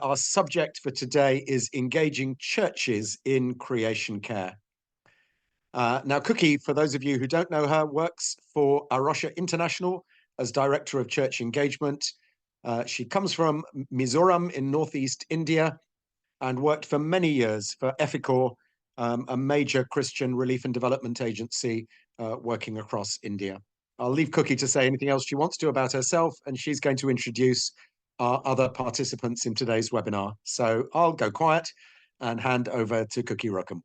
Our subject for today is engaging churches in creation care. Now, Cookie, for those of you who don't know her, works for Arosha International as Director of Church Engagement. She comes from Mizoram in Northeast India and worked for many years for EFICOR, a major Christian relief and development agency working across India. I'll leave Cookie to say anything else she wants to about herself, and she's going to introduce our other participants in today's webinar. So I'll go quiet and hand over to Cookie Rookham.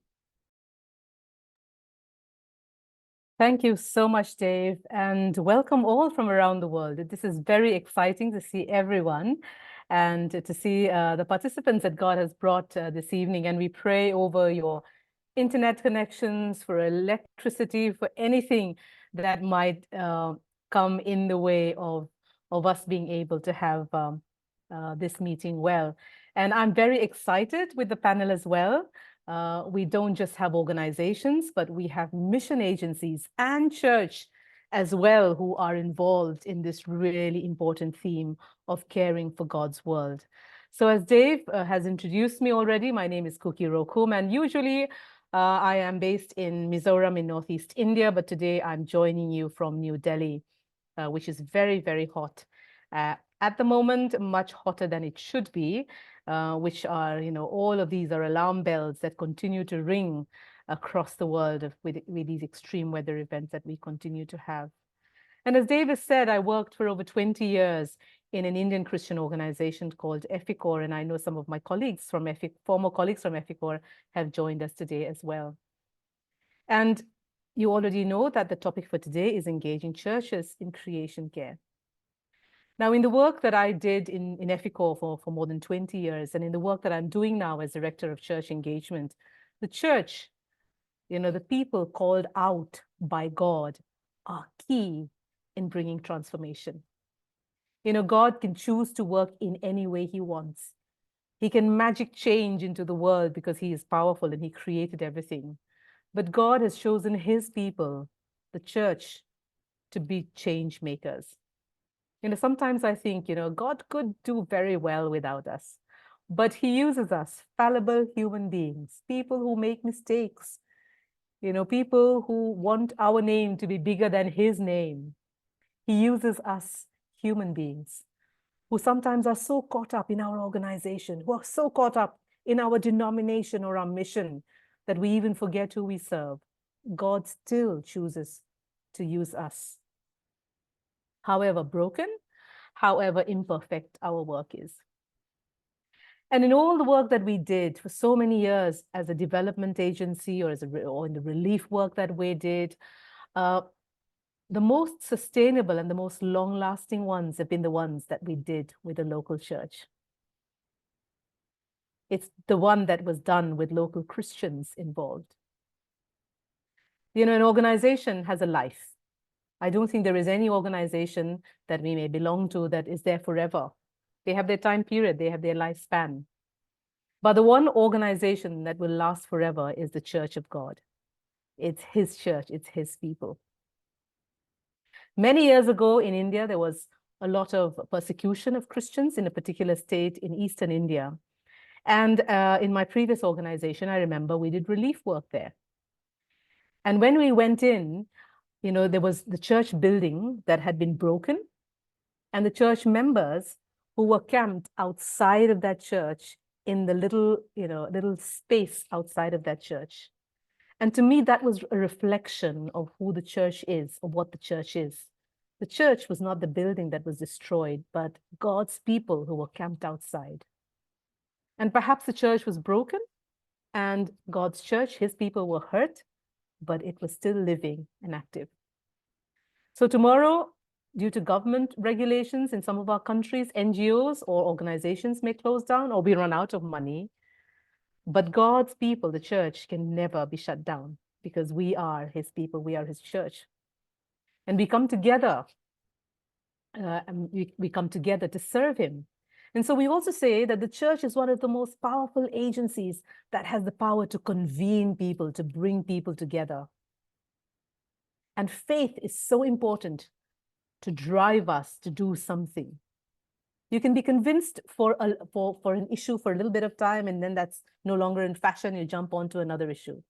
Thank you so much, Dave, and welcome all from around the world. This is very exciting to see everyone and to see the participants that God has brought this evening. And we pray over your internet connections, for electricity, for anything that might come in the way of us being able to have this meeting well. And I'm very excited with the panel as well. We don't just have organizations, but we have mission agencies and church as well who are involved in this really important theme of caring for God's world. So as Dave has introduced me already, my name is Cookie Rookham, and usually I am based in Mizoram in Northeast India, but today I'm joining you from New Delhi, which is very, very hot. At the moment, much hotter than it should be, which are, all of these are alarm bells that continue to ring across the world with these extreme weather events that we continue to have. And as Davis said, I worked for over 20 years in an Indian Christian organization called EFICOR, and I know some of my colleagues from former colleagues from EFICOR have joined us today as well. And you already know that the topic for today is engaging churches in creation care. Now, in the work that I did in EFICOR for more than 20 years, and in the work that I'm doing now as Director of Church Engagement, the church, the people called out by God are key in bringing transformation. God can choose to work in any way he wants. He can magic change into the world because he is powerful and he created everything. But God has chosen his people, the church, to be change makers. Sometimes I think, God could do very well without us, but he uses us, fallible human beings, people who make mistakes, people who want our name to be bigger than his name. He uses us, human beings, who sometimes are so caught up in our organization, who are so caught up in our denomination or our mission that we even forget who we serve. God still chooses to use us. However broken, however imperfect our work is. And in all the work that we did for so many years as a development agency or in the relief work that we did, the most sustainable and the most long-lasting ones have been the ones that we did with the local church. It's the one that was done with local Christians involved. An organization has a life. I don't think there is any organization that we may belong to that is there forever. They have their time period, they have their lifespan. But the one organization that will last forever is the Church of God. It's his church, it's his people. Many years ago in India, there was a lot of persecution of Christians in a particular state in Eastern India. And in my previous organization, I remember we did relief work there. And when we went in, there was the church building that had been broken, and the church members who were camped outside of that church in the little space outside of that church. And to me, that was a reflection of who the church is, of what the church is. The church was not the building that was destroyed, but God's people who were camped outside. And perhaps the church was broken, and God's church, his people were hurt, but it was still living and active. So tomorrow, due to government regulations in some of our countries, NGOs or organizations may close down or we run out of money. But God's people, the church, can never be shut down because we are his people, we are his church. And we come together, we come together to serve him. And so we also say that the church is one of the most powerful agencies that has the power to convene people, to bring people together. And faith is so important to drive us to do something. You can be convinced for an issue for a little bit of time, and then that's no longer in fashion, you jump onto another issue.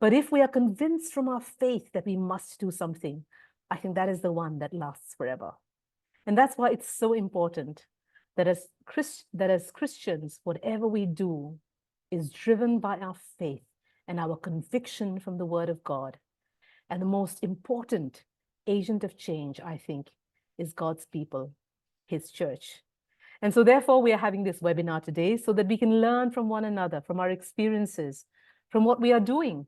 But if we are convinced from our faith that we must do something, I think that is the one that lasts forever. And that's why it's so important that as Christians, whatever we do is driven by our faith and our conviction from the Word of God. And the most important agent of change, I think, is God's people, His church. And so therefore, we are having this webinar today so that we can learn from one another, from our experiences, from what we are doing,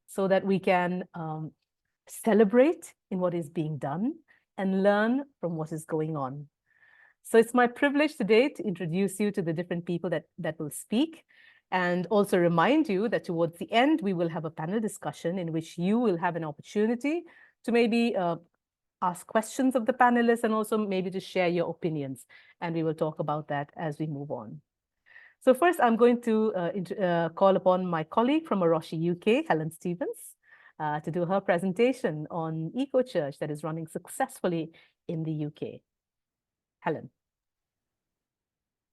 so that we can celebrate in what is being done and learn from what is going on. So it's my privilege today to introduce you to the different people that will speak, and also remind you that towards the end, we will have a panel discussion in which you will have an opportunity to maybe ask questions of the panelists and also maybe to share your opinions. And we will talk about that as we move on. So first, I'm going to call upon my colleague from Aroshi UK, Helen Stevens, to do her presentation on Eco Church that is running successfully in the UK. Helen.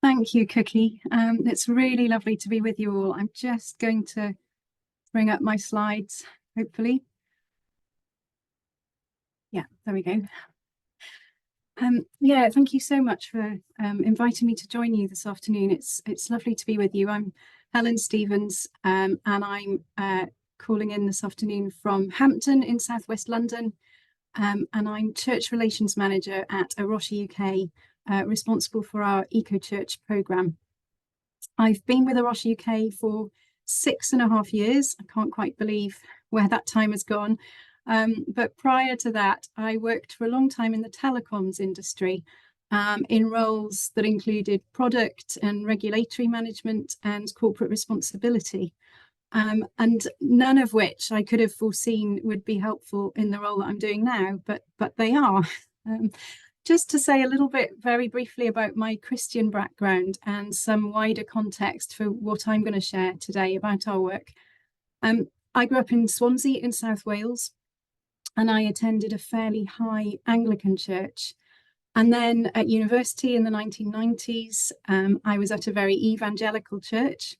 Thank you, Cookie. It's really lovely to be with you all. I'm just going to bring up my slides, hopefully. Yeah, there we go. Yeah, thank you so much for inviting me to join you this afternoon. It's lovely to be with you. I'm Helen Stevens, and I'm calling in this afternoon from Hampton in southwest London, and I'm Church Relations Manager at Aroshi UK, responsible for our Eco Church programme. I've been with Aroshi UK for 6.5 years. I can't quite believe where that time has gone. But prior to that, I worked for a long time in the telecoms industry in roles that included product and regulatory management and corporate responsibility, and none of which I could have foreseen would be helpful in the role that I'm doing now, but they are. Just to say a little bit very briefly about my Christian background and some wider context for what I'm going to share today about our work. I grew up in Swansea in South Wales, and I attended a fairly high Anglican church. And then at university in the 1990s, I was at a very evangelical church.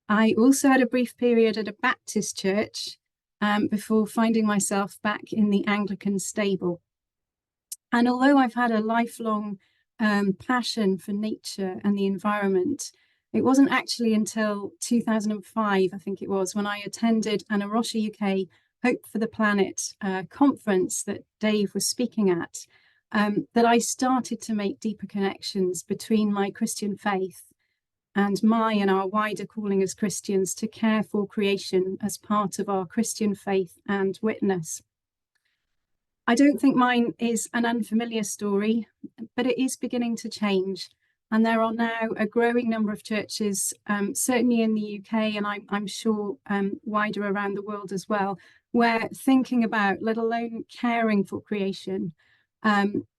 I also had a brief period at a Baptist church before finding myself back in the Anglican stable. And although I've had a lifelong passion for nature and the environment, it wasn't actually until 2005, I think it was, when I attended an Aroshi UK Hope for the Planet conference that Dave was speaking at, that I started to make deeper connections between my Christian faith and my and our wider calling as Christians to care for creation as part of our Christian faith and witness. I don't think mine is an unfamiliar story, but it is beginning to change. And there are now a growing number of churches, certainly in the UK, and I'm sure wider around the world as well, where thinking about, let alone caring for creation,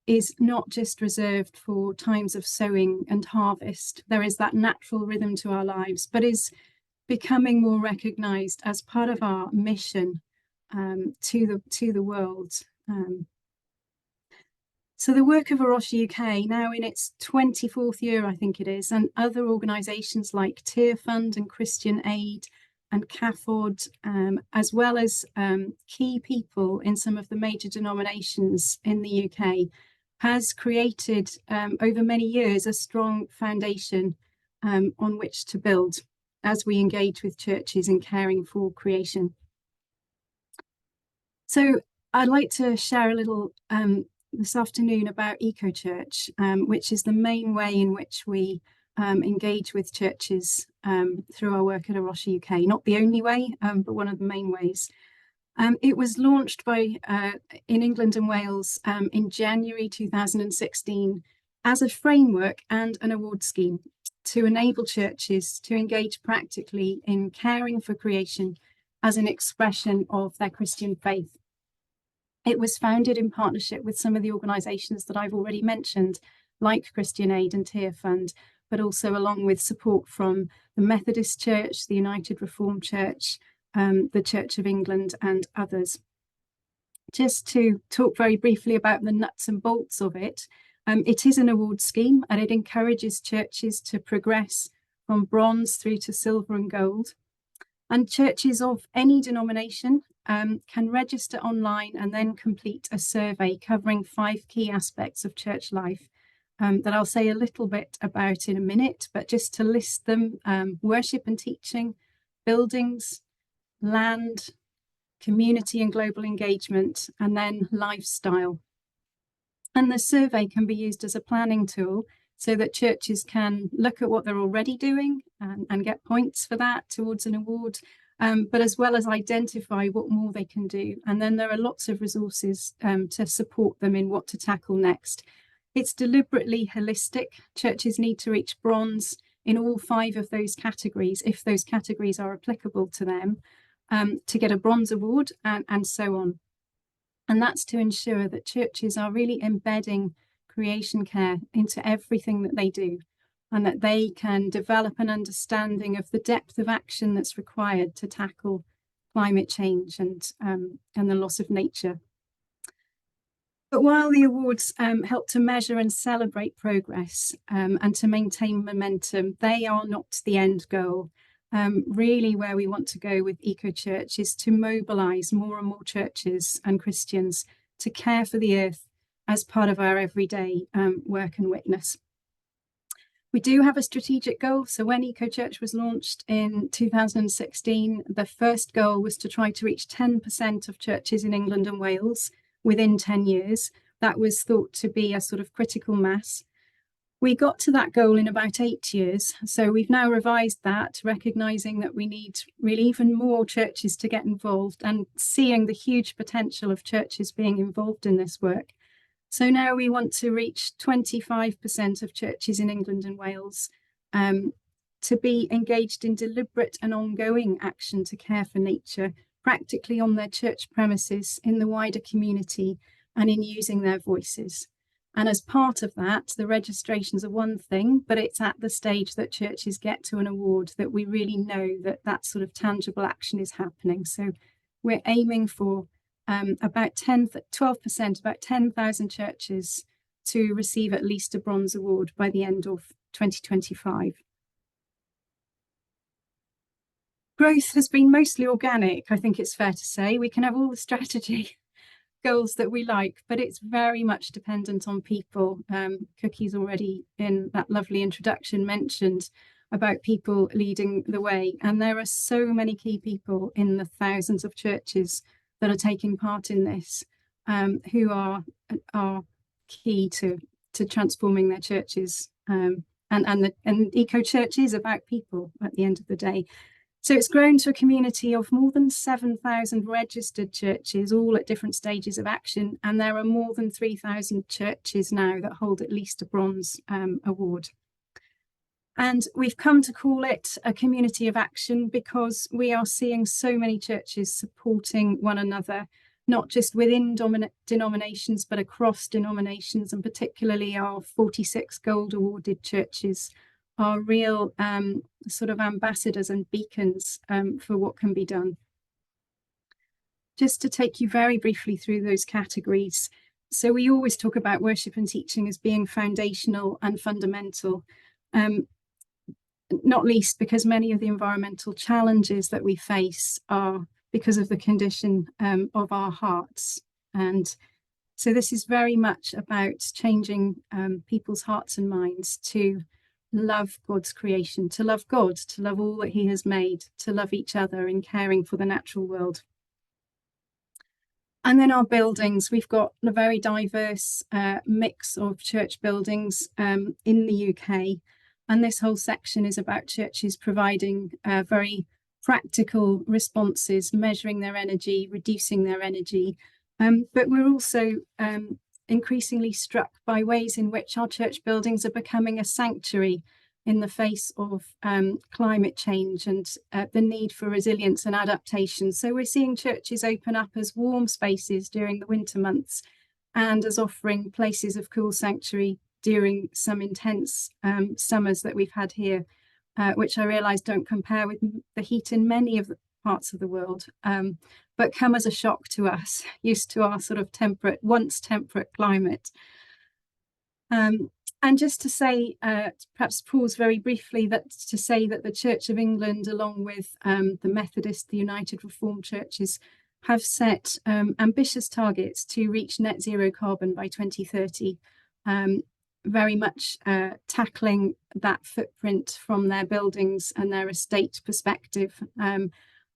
is not just reserved for times of sowing and harvest. There is that natural rhythm to our lives, but is becoming more recognised as part of our mission to the world. So the work of Aroshi UK, now in its 24th year, I think it is, and other organisations like Tear Fund and Christian Aid and CAFOD, as well as key people in some of the major denominations in the UK, has created over many years a strong foundation on which to build as we engage with churches in caring for creation. So I'd like to share a little this afternoon about Eco Church, which is the main way in which we engage with churches through our work at Aroshi UK. Not the only way, but one of the main ways. It was launched in England and Wales in January 2016 as a framework and an award scheme to enable churches to engage practically in caring for creation as an expression of their Christian faith. It was founded in partnership with some of the organisations that I've already mentioned, like Christian Aid and Tear Fund, but also along with support from the Methodist Church, the United Reformed Church, the Church of England and others. Just to talk very briefly about the nuts and bolts of it, It is an award scheme, and it encourages churches to progress from bronze through to silver and gold. And churches of any denomination can register online and then complete a survey covering 5 key aspects of church life that I'll say a little bit about in a minute, but just to list them: worship and teaching, buildings, land, community and global engagement, and then lifestyle. And the survey can be used as a planning tool so that churches can look at what they're already doing and get points for that towards an award, but as well as identify what more they can do. And then there are lots of resources to support them in what to tackle next. It's deliberately holistic. Churches need to reach bronze in all 5 of those categories, if those categories are applicable to them, to get a bronze award, and so on. And that's to ensure that churches are really embedding creation care into everything that they do, and that they can develop an understanding of the depth of action that's required to tackle climate change and the loss of nature. But while the awards help to measure and celebrate progress and to maintain momentum, they are not the end goal. Really, where we want to go with EcoChurch is to mobilise more and more churches and Christians to care for the earth as part of our everyday work and witness. We do have a strategic goal. So when EcoChurch was launched in 2016, the first goal was to try to reach 10% of churches in England and Wales within 10 years. That was thought to be a sort of critical mass. We got to that goal in about 8 years. So we've now revised that, recognising that we need really even more churches to get involved and seeing the huge potential of churches being involved in this work. So now we want to reach 25% of churches in England and Wales to be engaged in deliberate and ongoing action to care for nature, practically on their church premises, in the wider community, and in using their voices. And as part of that, the registrations are one thing, but it's at the stage that churches get to an award that we really know that that sort of tangible action is happening. So we're aiming for about 12%, about 10,000 churches to receive at least a bronze award by the end of 2025. Growth has been mostly organic, I think it's fair to say. We can have all the strategy goals that we like, but it's very much dependent on people. Cookie's already in that lovely introduction mentioned about people leading the way, and there are so many key people in the thousands of churches that are taking part in this, who are key to transforming their churches. And EcoChurch is about people at the end of the day. So it's grown to a community of more than 7,000 registered churches, all at different stages of action. And there are more than 3,000 churches now that hold at least a bronze award. And we've come to call it a community of action because we are seeing so many churches supporting one another, not just within denominations, but across denominations, and particularly our 46 gold awarded churches are real sort of ambassadors and beacons for what can be done. Just to take you very briefly through those categories. So we always talk about worship and teaching as being foundational and fundamental, not least because many of the environmental challenges that we face are because of the condition of our hearts. And so this is very much about changing people's hearts and minds to love God's creation, to love God, to love all that he has made, to love each other in caring for the natural world. And then our buildings, we've got a very diverse mix of church buildings in the UK. And this whole section is about churches providing very practical responses, measuring their energy, reducing their energy. But we're also increasingly struck by ways in which our church buildings are becoming a sanctuary in the face of climate change and the need for resilience and adaptation. So we're seeing churches open up as warm spaces during the winter months and as offering places of cool sanctuary during some intense summers that we've had here, which I realise don't compare with the heat in many of the parts of the world, but come as a shock to us, used to our sort of once temperate climate. And just to say, perhaps pause very briefly, that the Church of England, along with the Methodist, the United Reformed Churches, have set ambitious targets to reach net zero carbon by 2030, very much tackling that footprint from their buildings and their estate perspective.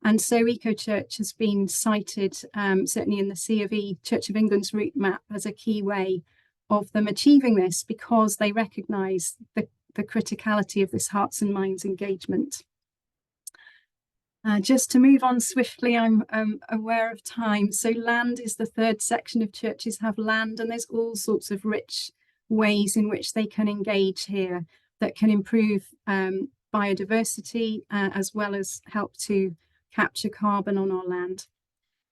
And so EcoChurch has been cited, certainly in the C of E, Church of England's route map, as a key way of them achieving this, because they recognise the criticality of this hearts and minds engagement. Just to move on swiftly, I'm aware of time. So land is the third section of churches have land, and there's all sorts of rich ways in which they can engage here that can improve biodiversity as well as help to capture carbon on our land.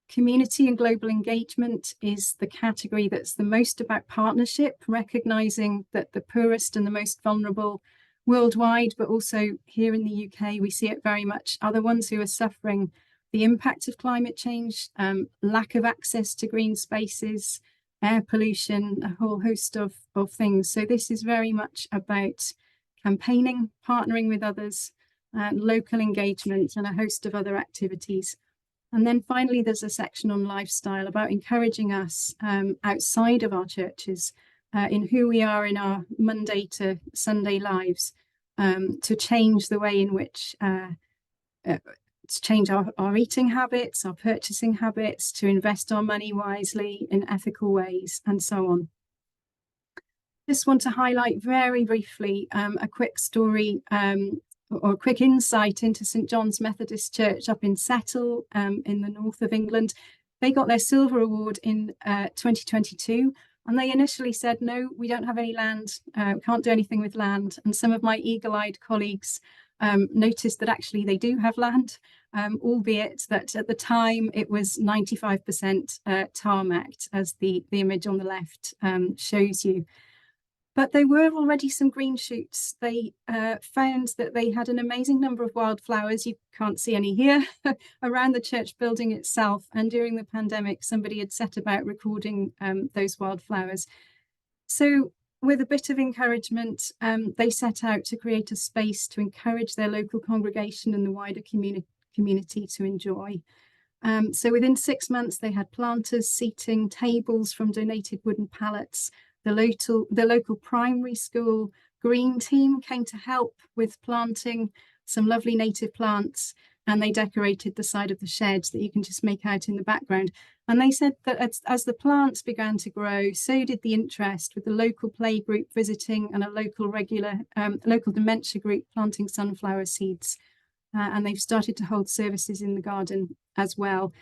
Community and global engagement is the category that's the most about partnership, recognising that the poorest and the most vulnerable worldwide, but also here in the UK, we see it very much, are the ones who are suffering the impact of climate change, lack of access to green spaces, air pollution, a whole host of things. So this is very much about campaigning, partnering with others, local engagement, and a host of other activities. And then finally, there's a section on lifestyle about encouraging us outside of our churches in who we are in our Monday to Sunday lives to change the way in which, to change our eating habits, our purchasing habits, to invest our money wisely in ethical ways, and so on. Just want to highlight very briefly a quick story or a quick insight into St John's Methodist Church up in Settle in the north of England. They got their silver award in 2022, and they initially said, no, we don't have any land, we can't do anything with land. And some of my eagle-eyed colleagues noticed that actually they do have land, albeit that at the time it was 95% tarmacked, as the image on the left shows you. But there were already some green shoots. They found that they had an amazing number of wildflowers, you can't see any here, around the church building itself. And during the pandemic, somebody had set about recording those wildflowers. So with a bit of encouragement, they set out to create a space to encourage their local congregation and the wider community to enjoy. So within 6 months, they had planters, seating, tables from donated wooden pallets. The local primary school green team came to help with planting some lovely native plants, and they decorated the side of the sheds that you can just make out in the background. And they said that as the plants began to grow, so did the interest, with the local play group visiting and a local local dementia group planting sunflower seeds. And they've started to hold services in the garden as well.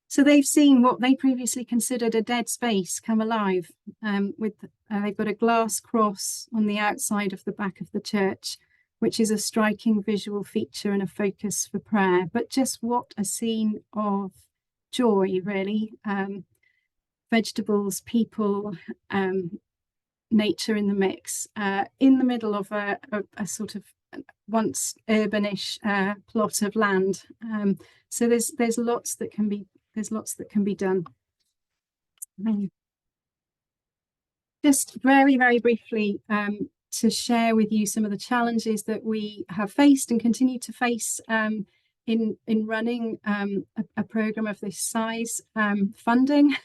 So they've seen what they previously considered a dead space come alive. They've got a glass cross on the outside of the back of the church, which is a striking visual feature and a focus for prayer. But just what a scene of joy, really. Vegetables, people, nature in the mix, in the middle of a sort of once urbanish plot of land. So there's lots that can be done. Just very, very briefly to share with you some of the challenges that we have faced and continue to face in running a programme of this size. Funding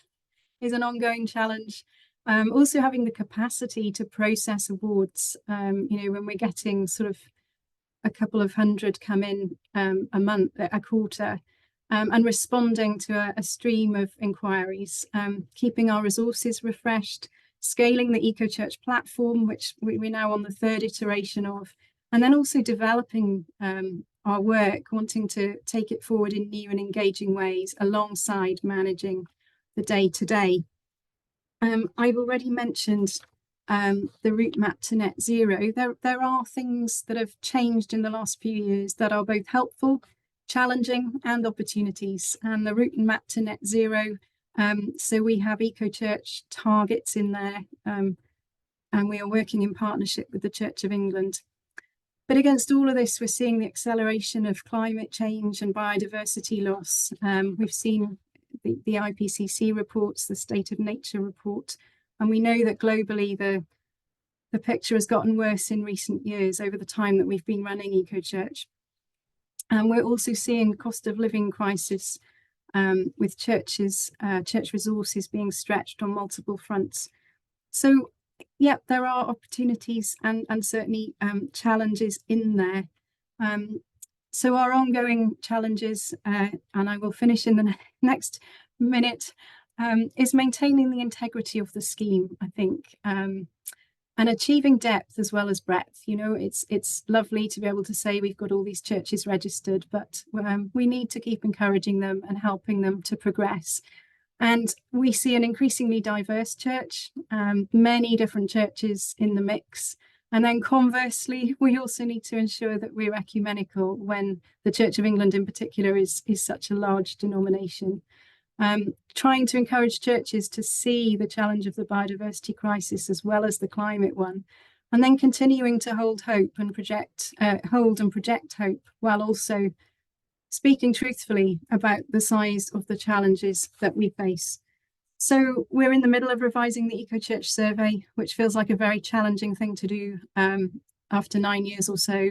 is an ongoing challenge. Also having the capacity to process awards, when we're getting sort of a couple of hundred come in a month, a quarter, and responding to a stream of inquiries, keeping our resources refreshed, scaling the EcoChurch platform, which we're now on the third iteration of, and then also developing our work, wanting to take it forward in new and engaging ways alongside managing the day-to-day. I've already mentioned the route map to net zero. There are things that have changed in the last few years that are both helpful, challenging, and opportunities. And the route map to net zero, so we have EcoChurch targets in there, and we are working in partnership with the Church of England. But against all of this, we're seeing the acceleration of climate change and biodiversity loss. We've seen the IPCC reports, the State of Nature report, and we know that globally the the picture has gotten worse in recent years over the time that we've been running EcoChurch. And we're also seeing cost of living crisis with church resources being stretched on multiple fronts. So, yeah, there are opportunities and certainly challenges in there. So our ongoing challenges, and I will finish in the next minute, is maintaining the integrity of the scheme, I think, and achieving depth as well as breadth. You know, it's lovely to be able to say we've got all these churches registered, but we need to keep encouraging them and helping them to progress. And we see an increasingly diverse church, many different churches in the mix. And then conversely, we also need to ensure that we're ecumenical when the Church of England in particular is such a large denomination. Trying to encourage churches to see the challenge of the biodiversity crisis as well as the climate one, and then continuing to hold hope and project hope, while also speaking truthfully about the size of the challenges that we face. So we're in the middle of revising the EcoChurch survey, which feels like a very challenging thing to do after 9 years or so,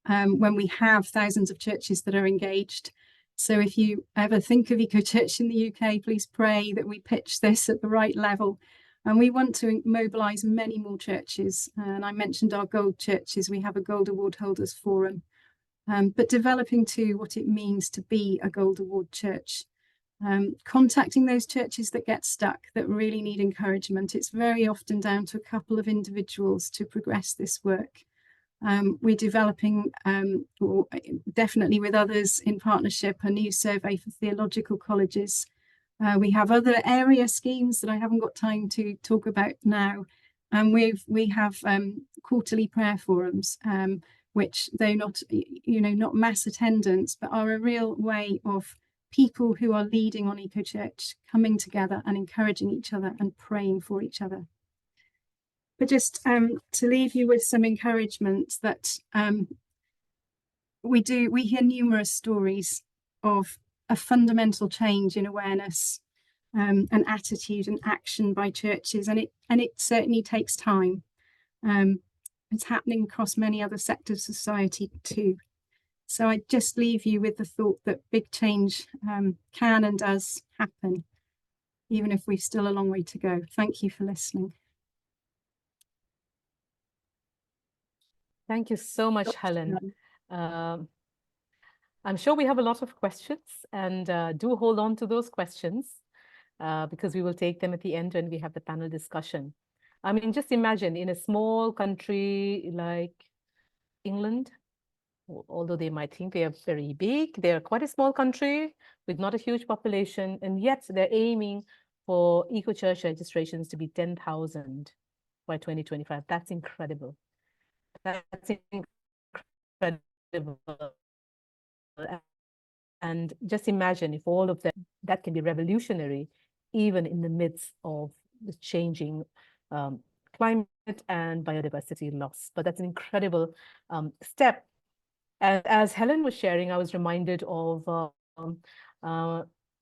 when we have thousands of churches that are engaged. So if you ever think of EcoChurch in the UK, please pray that we pitch this at the right level. And we want to mobilise many more churches. And I mentioned our gold churches. We have a Gold Award Holders Forum. But developing too what it means to be a Gold Award church. Contacting those churches that get stuck, that really need encouragement. It's very often down to a couple of individuals to progress this work. We're developing, or definitely with others in partnership, a new survey for theological colleges. We have other area schemes that I haven't got time to talk about now. And we have quarterly prayer forums, which though not, not mass attendance, but are a real way of people who are leading on EcoChurch coming together and encouraging each other and praying for each other. But just to leave you with some encouragement that we hear numerous stories of a fundamental change in awareness and attitude and action by churches, and it certainly takes time. It's happening across many other sectors of society too. So I just leave you with the thought that big change can and does happen, even if we've still a long way to go. Thank you for listening. Thank you so much, Helen. I'm sure we have a lot of questions, and do hold on to those questions because we will take them at the end when we have the panel discussion. I mean, just imagine in a small country like England, although they might think they are very big, they are quite a small country with not a huge population, and yet they're aiming for EcoChurch registrations to be 10,000 by 2025. That's incredible. That's incredible. And just imagine if all of that can be revolutionary, even in the midst of the changing climate and biodiversity loss. But that's an incredible step. And as Helen was sharing, I was reminded of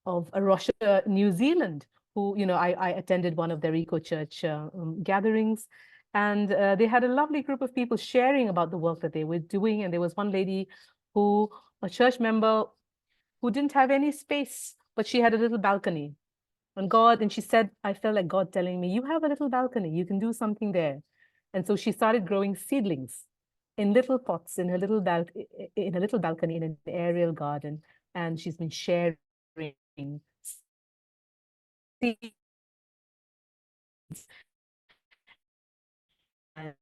Arusha, New Zealand, who, I attended one of their EcoChurch gatherings, and they had a lovely group of people sharing about the work that they were doing. And there was one lady a church member who didn't have any space, but she had a little balcony. And she said, I felt like God telling me, you have a little balcony, you can do something there. And so she started growing seedlings in little pots in a little balcony in an aerial garden, and she's been sharing seeds and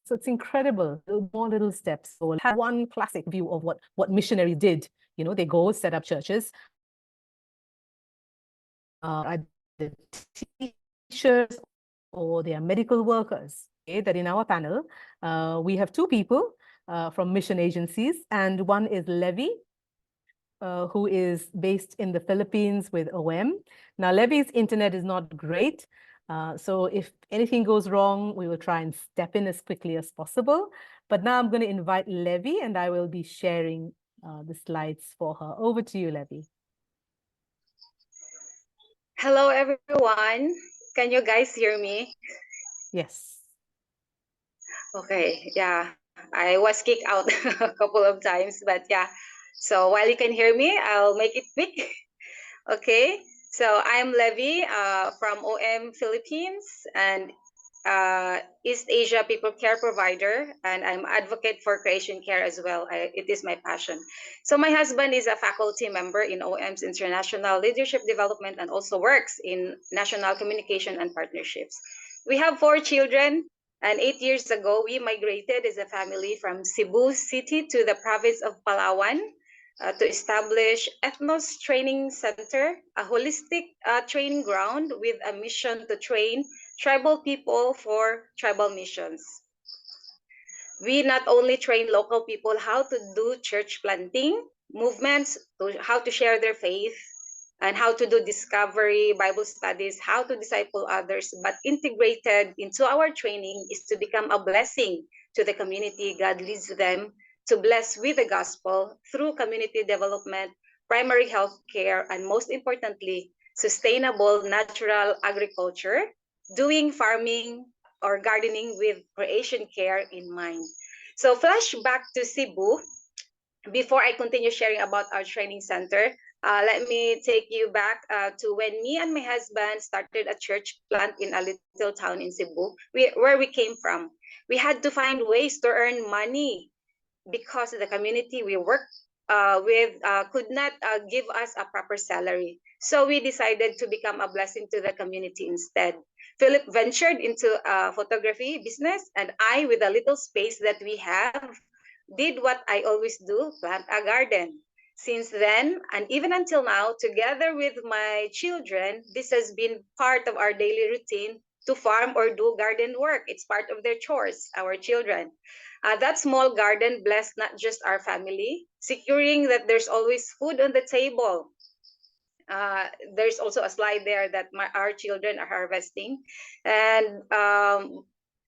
so it's incredible, more little steps. So we'll have one classic view of what missionaries did. They go set up churches. Either teachers or they are medical workers. Okay, that in our panel, we have two people from mission agencies, and one is Levi, who is based in the Philippines with OM. Now, Levi's internet is not great, So if anything goes wrong, we will try and step in as quickly as possible. But now I'm going to invite Levy, and I will be sharing the slides for her. Over to you, Levy. Hello, everyone. Can you guys hear me? Yes. Okay, yeah. I was kicked out a couple of times, but yeah. So while you can hear me, I'll make it quick. Okay, so I'm Levy from OM Philippines and East Asia People Care Provider, and I'm advocate for creation care as well. It is my passion. So my husband is a faculty member in OM's International Leadership Development and also works in National Communication and Partnerships. We have 4 children, and 8 years ago, we migrated as a family from Cebu City to the province of Palawan to establish Ethnos Training Center, a holistic training ground with a mission to train tribal people for tribal missions. We not only train local people how to do church planting, movements, how to share their faith, and how to do discovery, Bible studies, how to disciple others, but integrated into our training is to become a blessing to the community. God leads them to bless with the gospel through community development, primary health care, and most importantly, sustainable natural agriculture, doing farming or gardening with creation care in mind. So flashback to Cebu, before I continue sharing about our training center, let me take you back to when me and my husband started a church plant in a little town in Cebu, where we came from. We had to find ways to earn money because the community we work with could not give us a proper salary. So we decided to become a blessing to the community instead. Philip ventured into photography business, and I, with a little space that we have, did what I always do, plant a garden. Since then, and even until now, together with my children, this has been part of our daily routine to farm or do garden work. It's part of their chores, our children. That small garden blessed not just our family, securing that there's always food on the table. There's also a slide there that our children are harvesting. And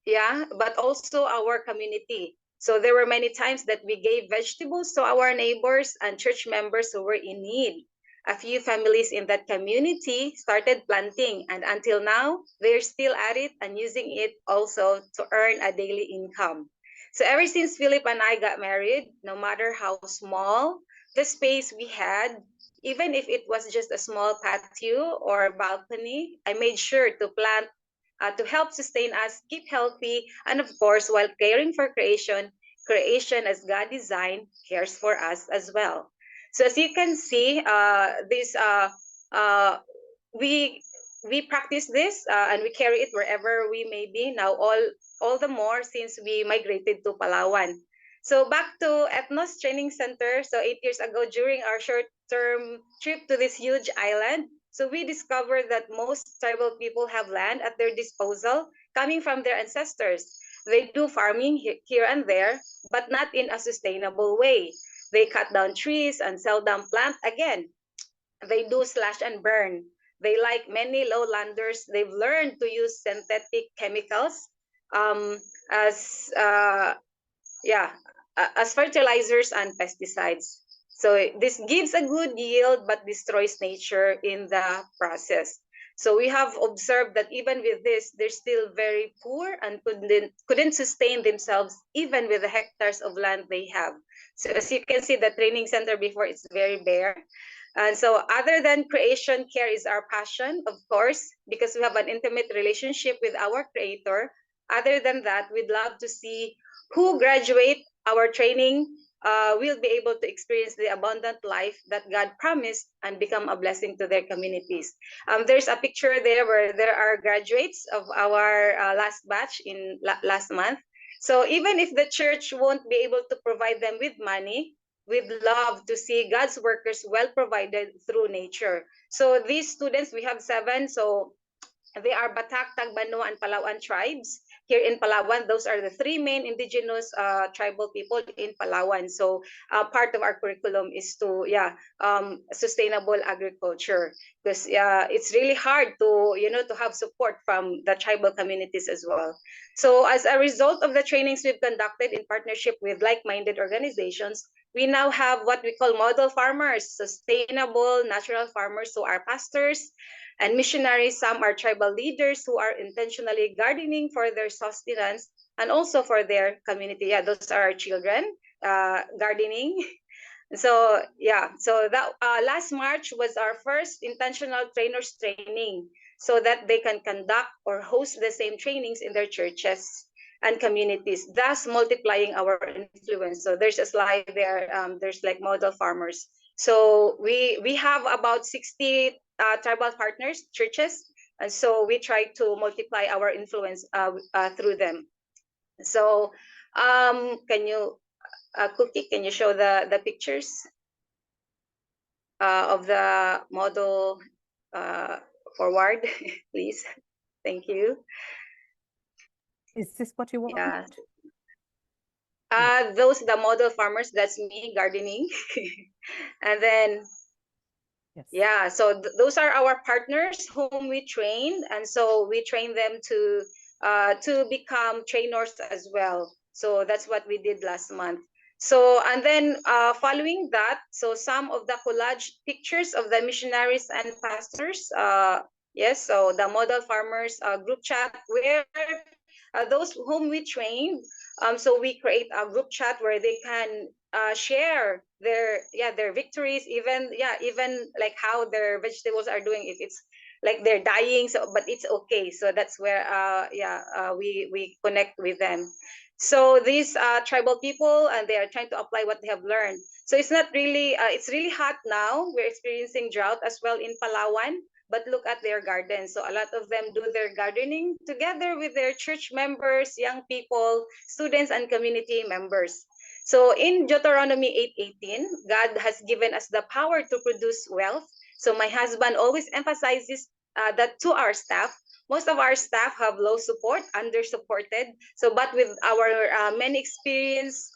yeah, but also our community. So there were many times that we gave vegetables to our neighbors and church members who were in need. A few families in that community started planting, and until now, they're still at it and using it also to earn a daily income. So ever since Philip and I got married, no matter how small the space we had, even if it was just a small patio or balcony, I made sure to plant to help sustain us, keep healthy, and of course, while caring for creation, creation as God designed cares for us as well. So as you can see, uh, we we practice this and we carry it wherever we may be now. All the more since we migrated to Palawan. So back to Ethnos Training Center. So 8 years ago, during our short-term trip to this huge island, so we discovered that most tribal people have land at their disposal coming from their ancestors. They do farming here and there, but not in a sustainable way. They cut down trees and sell down plant again. They do slash and burn. They, like many lowlanders, they've learned to use synthetic chemicals um, as yeah, as fertilizers and pesticides. So this gives a good yield but destroys nature in the process. So we have observed that even with this, they're still very poor and couldn't sustain themselves even with the hectares of land they have. So as you can see, the training center before, it's very bare. And so other than creation care is our passion, of course, because we have an intimate relationship with our creator. Other than that, we'd love to see who graduate our training will be able to experience the abundant life that God promised and become a blessing to their communities. There's a picture there where there are graduates of our last batch in last month. So even if the church won't be able to provide them with money, we'd love to see God's workers well provided through nature. So these students, we have 7. So they are Batak, Tagbano, and Palawan tribes. here in Palawan. Those are the 3 main indigenous tribal people in Palawan. So part of our curriculum is to sustainable agriculture, because it's really hard to to have support from the tribal communities as well. So as a result of the trainings we've conducted in partnership with like-minded organizations, we now have what we call model farmers, sustainable natural farmers who are pastors and missionaries. Some are tribal leaders who are intentionally gardening for their sustenance and also for their community. Yeah, those are our children gardening. So that last March was our first intentional trainers training, so that they can conduct or host the same trainings in their churches and communities, thus multiplying our influence. So there's a slide there. There's like model farmers. So we have about 60 tribal partners, churches, and so we try to multiply our influence through them. So can you, Cookie, can you show the pictures of the model forward, please? Thank you. Is this what you want? Yeah. Those the model farmers. That's me gardening, and then Yes. yeah. So those are our partners whom we train, and so we train them to become trainers as well. So that's what we did last month. So and then following that, so some of the collage pictures of the missionaries and pastors. Yes, so the model farmers group chat where those whom we trained. So we create a group chat where they can share their victories, even like how their vegetables are doing, if it's like they're dying, so but it's okay. So that's where we connect with them. So these tribal people, and they are trying to apply what they have learned. So it's not really it's really hot now. We're experiencing drought as well in Palawan, but look at their gardens. So a lot of them do their gardening together with their church members, young people, students, and community members. So in Deuteronomy 8:18, God has given us the power to produce wealth. So my husband always emphasizes that to our staff. Most of our staff have low support, under-supported. So, but with our many experience,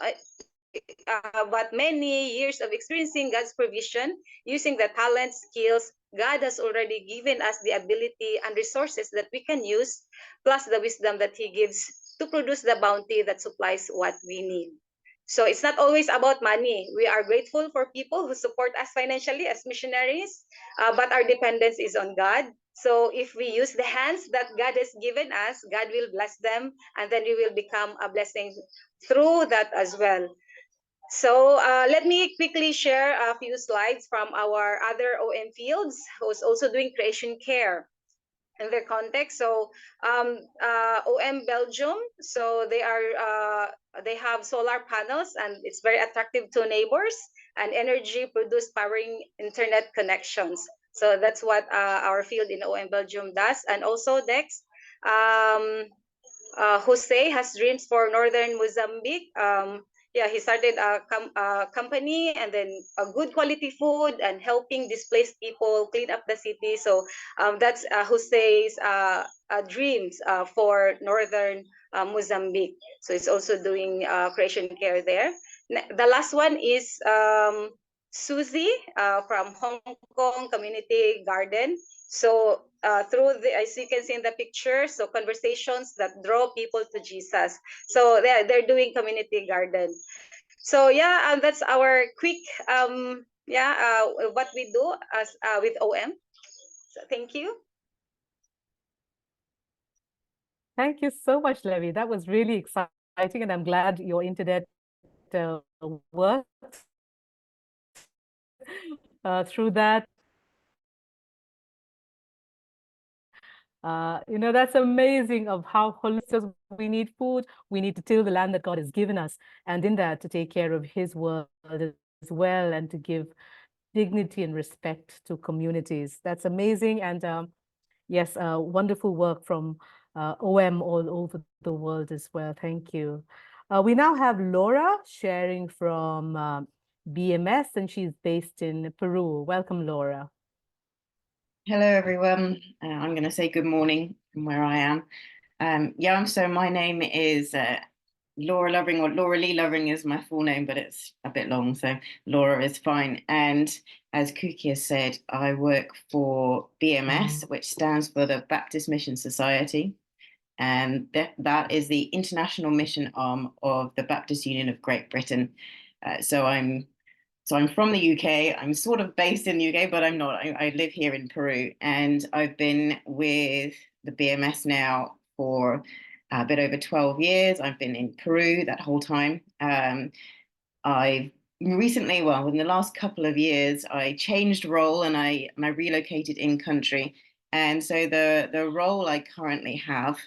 but many years of experiencing God's provision, using the talents, skills, God has already given us the ability and resources that we can use, plus the wisdom that He gives to produce the bounty that supplies what we need. So it's not always about money. We are grateful for people who support us financially as missionaries, but our dependence is on God. So if we use the hands that God has given us, God will bless them, and then we will become a blessing through that as well. So let me quickly share a few slides from our other OM fields who's also doing creation care in their context. So OM Belgium, so they have solar panels, and it's very attractive to neighbors, and energy produced powering internet connections. So that's what our field in OM Belgium does. And also next, Jose has dreams for northern Mozambique. He started a company, and then a good quality food and helping displaced people clean up the city. So that's Jose's dreams for northern Mozambique. So it's also doing creation care there. The last one is Susie from Hong Kong Community Garden. So through as you can see in the picture, so conversations that draw people to Jesus. So they're doing community garden. So that's our quick what we do as with OM. So thank you. Thank you so much, Levy. That was really exciting, and I'm glad your internet worked through that. That's amazing of how holistic we need food. We need to till the land that God has given us, and in that to take care of His world as well, and to give dignity and respect to communities. That's amazing. And yes, wonderful work from OM all over the world as well. Thank you. We now have Laura sharing from BMS, and she's based in Peru. Welcome, Laura. Hello, everyone. I'm going to say good morning from where I am. So my name is Laura Lovering, or Laura Lee Lovering is my full name, but it's a bit long, so Laura is fine. And as Kuki has said, I work for BMS, which stands for the Baptist Mission Society. And that is the international mission arm of the Baptist Union of Great Britain. So I'm from the UK. I'm sort of based in the UK, but I'm not. I live here in Peru, and I've been with the BMS now for a bit over 12 years. I've been in Peru that whole time. I've recently, well, in the last couple of years, I changed role and I relocated in country. And so the role I currently have,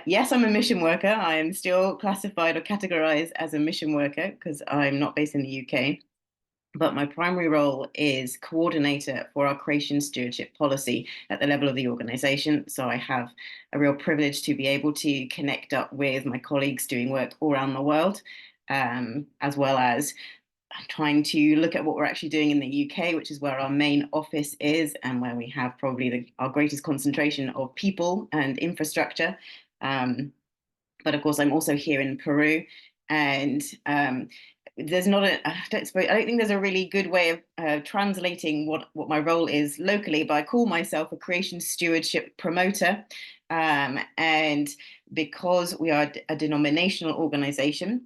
yes, I'm a mission worker. I am still classified or categorized as a mission worker because I'm not based in the UK. But my primary role is coordinator for our creation stewardship policy at the level of the organization. So I have a real privilege to be able to connect up with my colleagues doing work all around the world, as well as trying to look at what we're actually doing in the UK, which is where our main office is and where we have probably our greatest concentration of people and infrastructure. But of course, I'm also here in Peru, and there's not a, I don't think there's a really good way of translating what my role is locally, but I call myself a creation stewardship promoter. And because we are a denominational organization,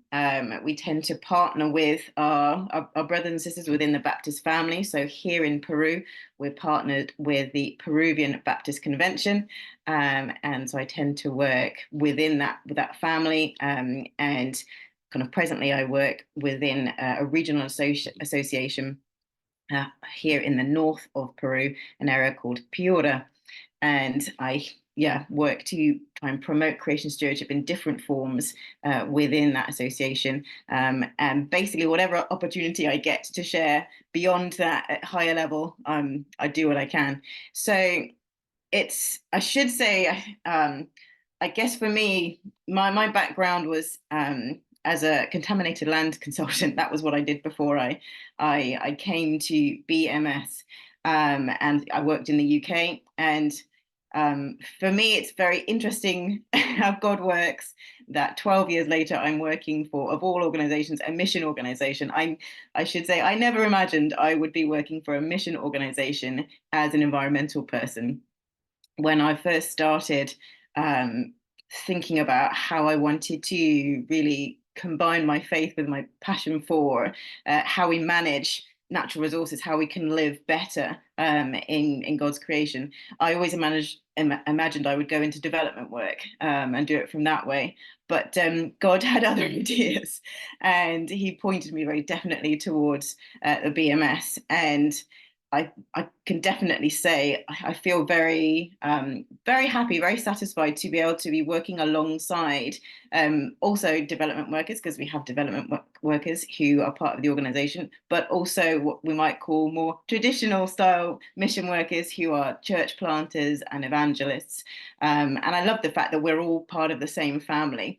we tend to partner with our brothers and sisters within the Baptist family. So here in Peru, we're partnered with the Peruvian Baptist Convention. And so I tend to work within that family, and kind of presently I work within a regional association here in the north of Peru, an area called Piura. And I work to try and promote creation stewardship in different forms within that association. And basically whatever opportunity I get to share beyond that at higher level, I do what I can. So I should say, I guess for me, my background was as a contaminated land consultant. That was what I did before I came to BMS, and I worked in the UK. And for me, it's very interesting how God works, that 12 years later, I'm working for, of all organizations, a mission organization. I should say, I never imagined I would be working for a mission organization as an environmental person. When I first started thinking about how I wanted to really combine my faith with my passion for how we manage natural resources, how we can live better in God's creation, I always imagined I would go into development work and do it from that way. But God had other ideas, and he pointed me very definitely towards the BMS. And I can definitely say I feel very, very happy, very satisfied to be able to be working alongside also development workers, because we have development workers who are part of the organization, but also what we might call more traditional style mission workers who are church planters and evangelists. And I love the fact that we're all part of the same family,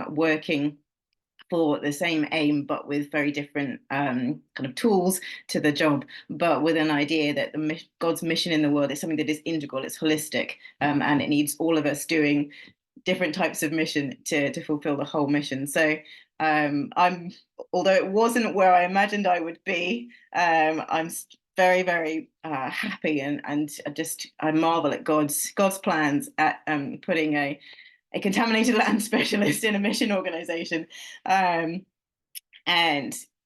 working for the same aim, but with very different kind of tools to the job, but with an idea that God's mission in the world is something that is integral, it's holistic, and it needs all of us doing different types of mission to fulfill the whole mission. So although it wasn't where I imagined I would be, I'm very, very happy, and I marvel at God's plans at putting a contaminated land specialist in a mission organization, and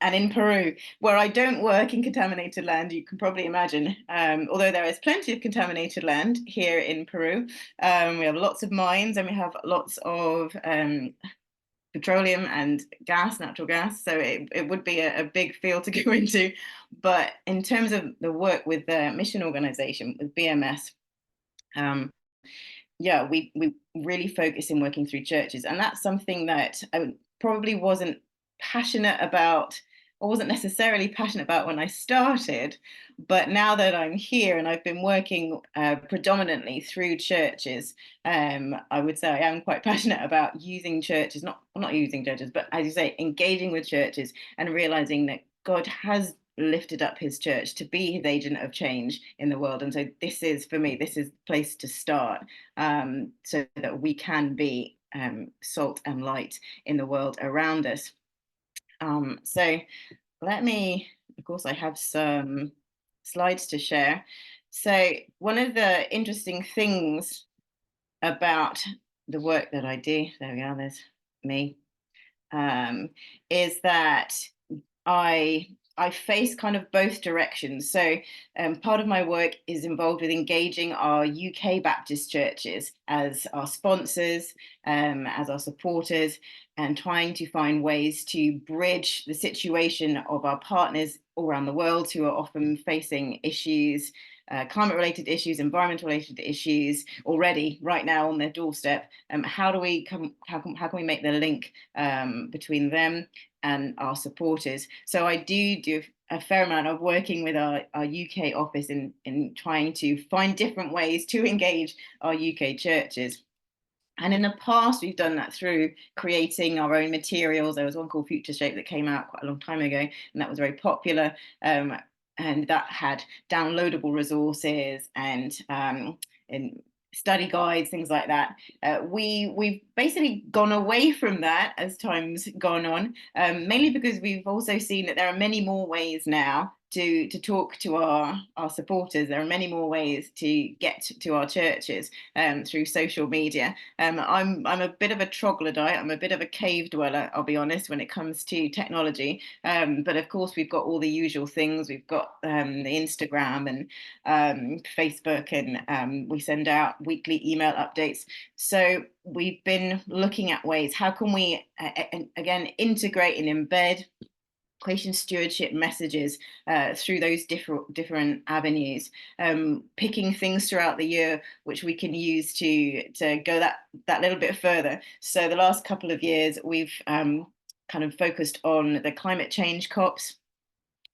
in Peru, where I don't work in contaminated land, you can probably imagine, although there is plenty of contaminated land here in Peru. We have lots of mines, and we have lots of petroleum and natural gas, so it would be a big field to go into. But in terms of the work with the mission organization, with BMS, we really focus in working through churches, and that's something that I probably wasn't passionate about, or wasn't necessarily passionate about when I started. But now that I'm here and I've been working predominantly through churches, I would say I am quite passionate about using churches, not using churches, but as you say, engaging with churches and realizing that God has lifted up his church to be his agent of change in the world. And so this is, for me, this is the place to start, so that we can be salt and light in the world around us. So let me, of course, I have some slides to share. So one of the interesting things about the work that I do, there we are, there's me, is that I face kind of both directions. So part of my work is involved with engaging our UK Baptist churches as our sponsors, as our supporters, and trying to find ways to bridge the situation of our partners all around the world who are often facing issues, climate-related issues, environmental-related issues already right now on their doorstep. How can we make the link between them and our supporters? So I do a fair amount of working with our UK office in trying to find different ways to engage our UK churches. And in the past, we've done that through creating our own materials. There was one called Future Shape that came out quite a long time ago, and that was very popular. And that had downloadable resources and study guides, things like that. We've basically gone away from that as time's gone on, mainly because we've also seen that there are many more ways now to talk to our supporters. There are many more ways to get to our churches through social media. I'm a bit of a troglodyte. I'm a bit of a cave dweller, I'll be honest, when it comes to technology. But of course, we've got all the usual things. We've got the Instagram and Facebook, and we send out weekly email updates. So we've been looking at ways, how can we, again, integrate and embed creation stewardship messages through those different avenues, picking things throughout the year which we can use to go that little bit further. So the last couple of years we've kind of focused on the climate change COPs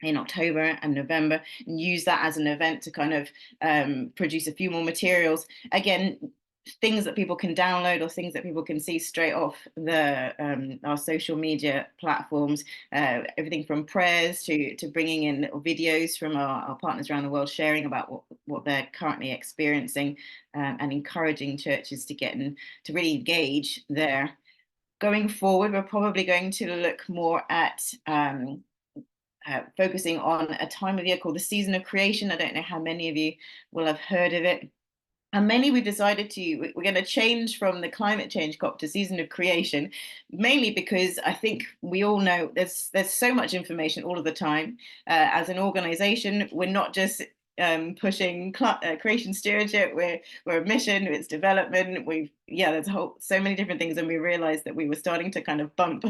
in October and November, and use that as an event to kind of produce a few more materials. Again, things that people can download or things that people can see straight off our social media platforms, everything from prayers to bringing in little videos from our partners around the world, sharing about what they're currently experiencing, and encouraging churches to get in, to really engage there. Going forward, we're probably going to look more at focusing on a time of year called the Season of Creation. I don't know how many of you will have heard of it. And mainly we've decided we're going to change from the climate change COP to Season of Creation, mainly because I think we all know there's so much information all of the time. As an organization, we're not just pushing creation stewardship, we're a mission, it's development, there's so many different things, and we realized that we were starting to kind of bump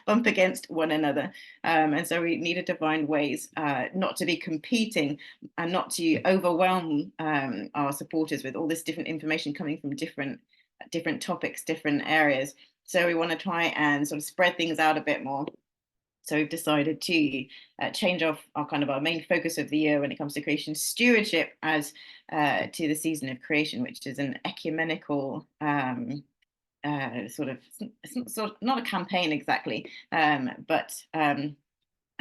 against one another, and so we needed to find ways not to be competing and not to overwhelm our supporters with all this different information coming from different topics, different areas. So we want to try and sort of spread things out a bit more. So we've decided to change our main focus of the year when it comes to creation stewardship as to the Season of Creation, which is an ecumenical sort of not a campaign exactly, but and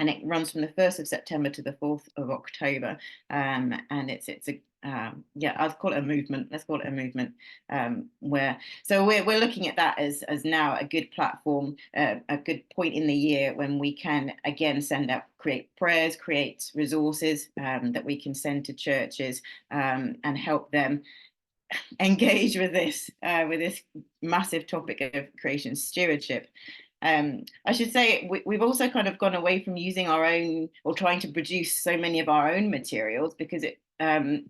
it runs from the 1st of September to the 4th of October, and it's a I'll call it a movement. Let's call it a movement. So we're looking at that as now a good platform, a good point in the year when we can again create prayers, create resources that we can send to churches and help them engage with this massive topic of creation stewardship. I should say we've also kind of gone away from using our own or trying to produce so many of our own materials, because it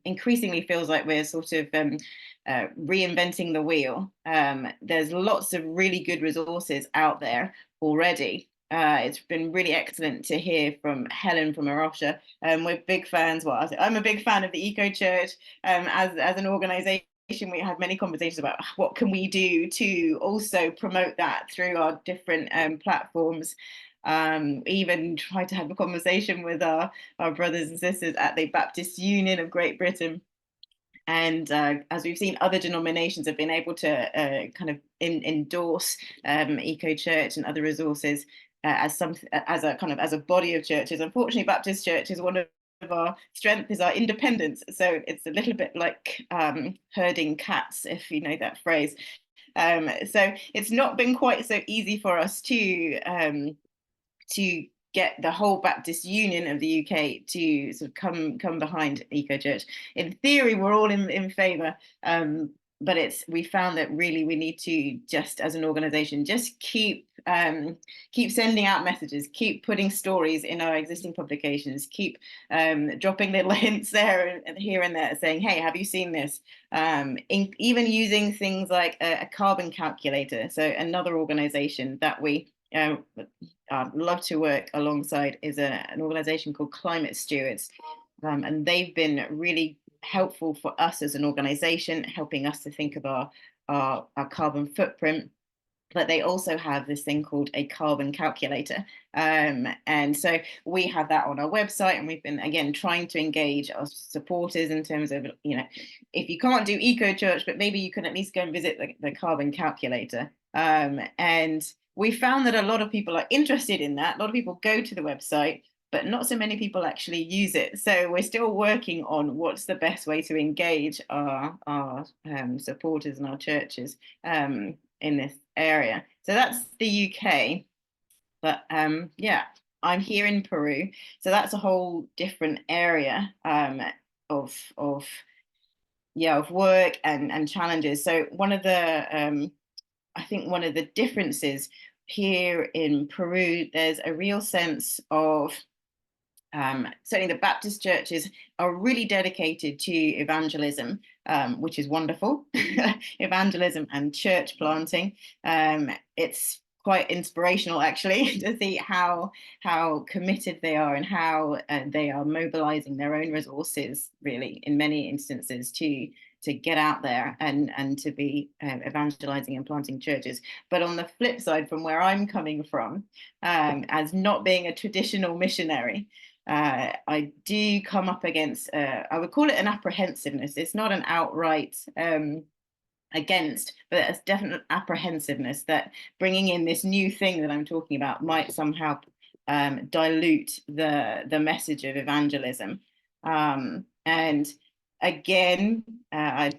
increasingly feels like we're sort of reinventing the wheel. There's lots of really good resources out there already. It's been really excellent to hear from Helen from Arusha. We're big fans. Well, I'm a big fan of the Eco Church as an organization. We had many conversations about what can we do to also promote that through our different platforms. Even tried to have a conversation with our brothers and sisters at the Baptist Union of Great Britain. And as we've seen, other denominations have been able to kind of endorse Eco Church and other resources as a body of churches. Unfortunately, Baptist Church is one of our strength is our independence. So it's a little bit like herding cats, if you know that phrase. So it's not been quite so easy for us to get the whole Baptist Union of the UK to sort of come behind Eco Church. In theory, we're all in favour, but we found that really we need to, just as an organisation, just keep sending out messages, keep putting stories in our existing publications, keep dropping little hints there and here and there, saying, hey, have you seen this? Even using things like a carbon calculator. So another organisation that we love to work alongside is an organisation called Climate Stewards, and they've been really helpful for us as an organisation, helping us to think of our carbon footprint. But they also have this thing called a carbon calculator, and so we have that on our website, and we've been again trying to engage our supporters in terms of, you know, if you can't do Eco Church, but maybe you can at least go and visit the carbon calculator. And we found that a lot of people are interested in that. A lot of people go to the website, but not so many people actually use it. So we're still working on what's the best way to engage our supporters and our churches in this area. So that's the UK. But yeah, I'm here in Peru. So that's a whole different area of work and challenges. So one of the I think one of the differences here in Peru, there's a real sense of certainly the Baptist churches are really dedicated to evangelism, which is wonderful. Evangelism and church planting. It's quite inspirational, actually, to see how committed they are and how they are mobilizing their own resources, really, in many instances, to get out there and to be evangelizing and planting churches. But on the flip side, from where I'm coming from, as not being a traditional missionary, I do come up against, I would call it an apprehensiveness. It's not an outright against, but it's definite apprehensiveness that bringing in this new thing that I'm talking about might somehow dilute the message of evangelism. And again, I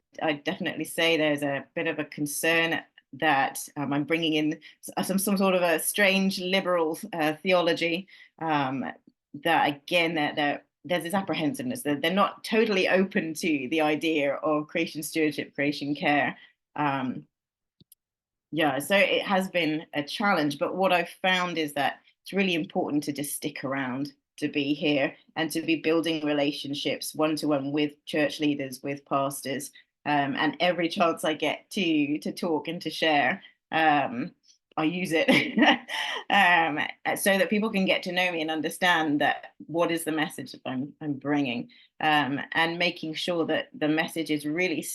definitely say there's a bit of a concern that I'm bringing in some sort of a strange liberal theology, that again, there's this apprehensiveness that they're not totally open to the idea of creation stewardship, creation care. Yeah, so it has been a challenge, but what I've found is that it's really important to just stick around, to be here and to be building relationships one-to-one with church leaders, with pastors, and every chance I get to talk and to share, I use it so that people can get to know me and understand that what is the message that I'm bringing, and making sure that the message is really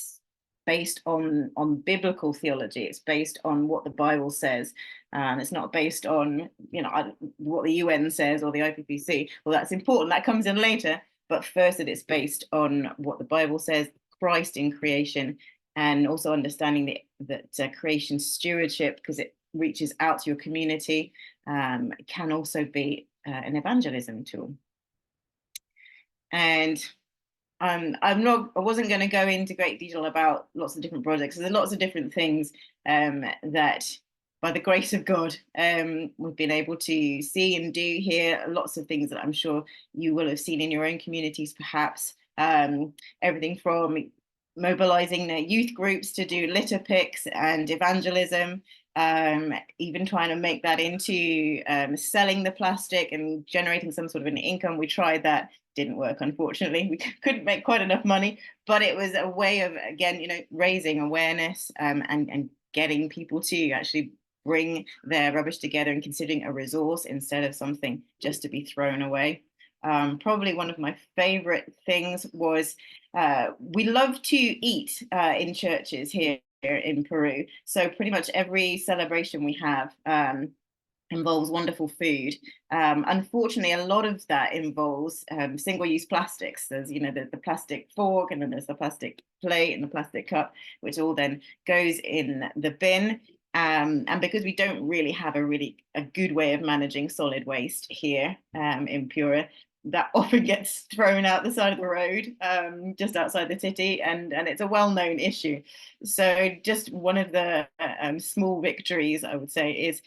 based on biblical theology. It's based on what the Bible says. It's not based on, you know, what the UN says or the IPCC. Well, that's important. That comes in later. But first, that it's based on what the Bible says, Christ in creation, and also understanding that creation stewardship, because it reaches out to your community, can also be an evangelism tool. And I wasn't going to go into great detail about lots of different projects. There's lots of different things that, by the grace of God, we've been able to see and do here. Lots of things that I'm sure you will have seen in your own communities, perhaps. Everything from mobilizing their youth groups to do litter picks and evangelism, even trying to make that into selling the plastic and generating some sort of an income. We tried that. Didn't work, unfortunately. We couldn't make quite enough money, but it was a way of, again, you know, raising awareness and getting people to actually bring their rubbish together and considering a resource instead of something just to be thrown away. Probably one of my favorite things was we love to eat in churches here in Peru. So pretty much every celebration we have involves wonderful food. Unfortunately, a lot of that involves single-use plastics. There's, you know, the plastic fork, and then there's the plastic plate and the plastic cup, which all then goes in the bin. And because we don't really have a good way of managing solid waste here in Pura, that often gets thrown out the side of the road just outside the city, and it's a well-known issue. So just one of the small victories, I would say, is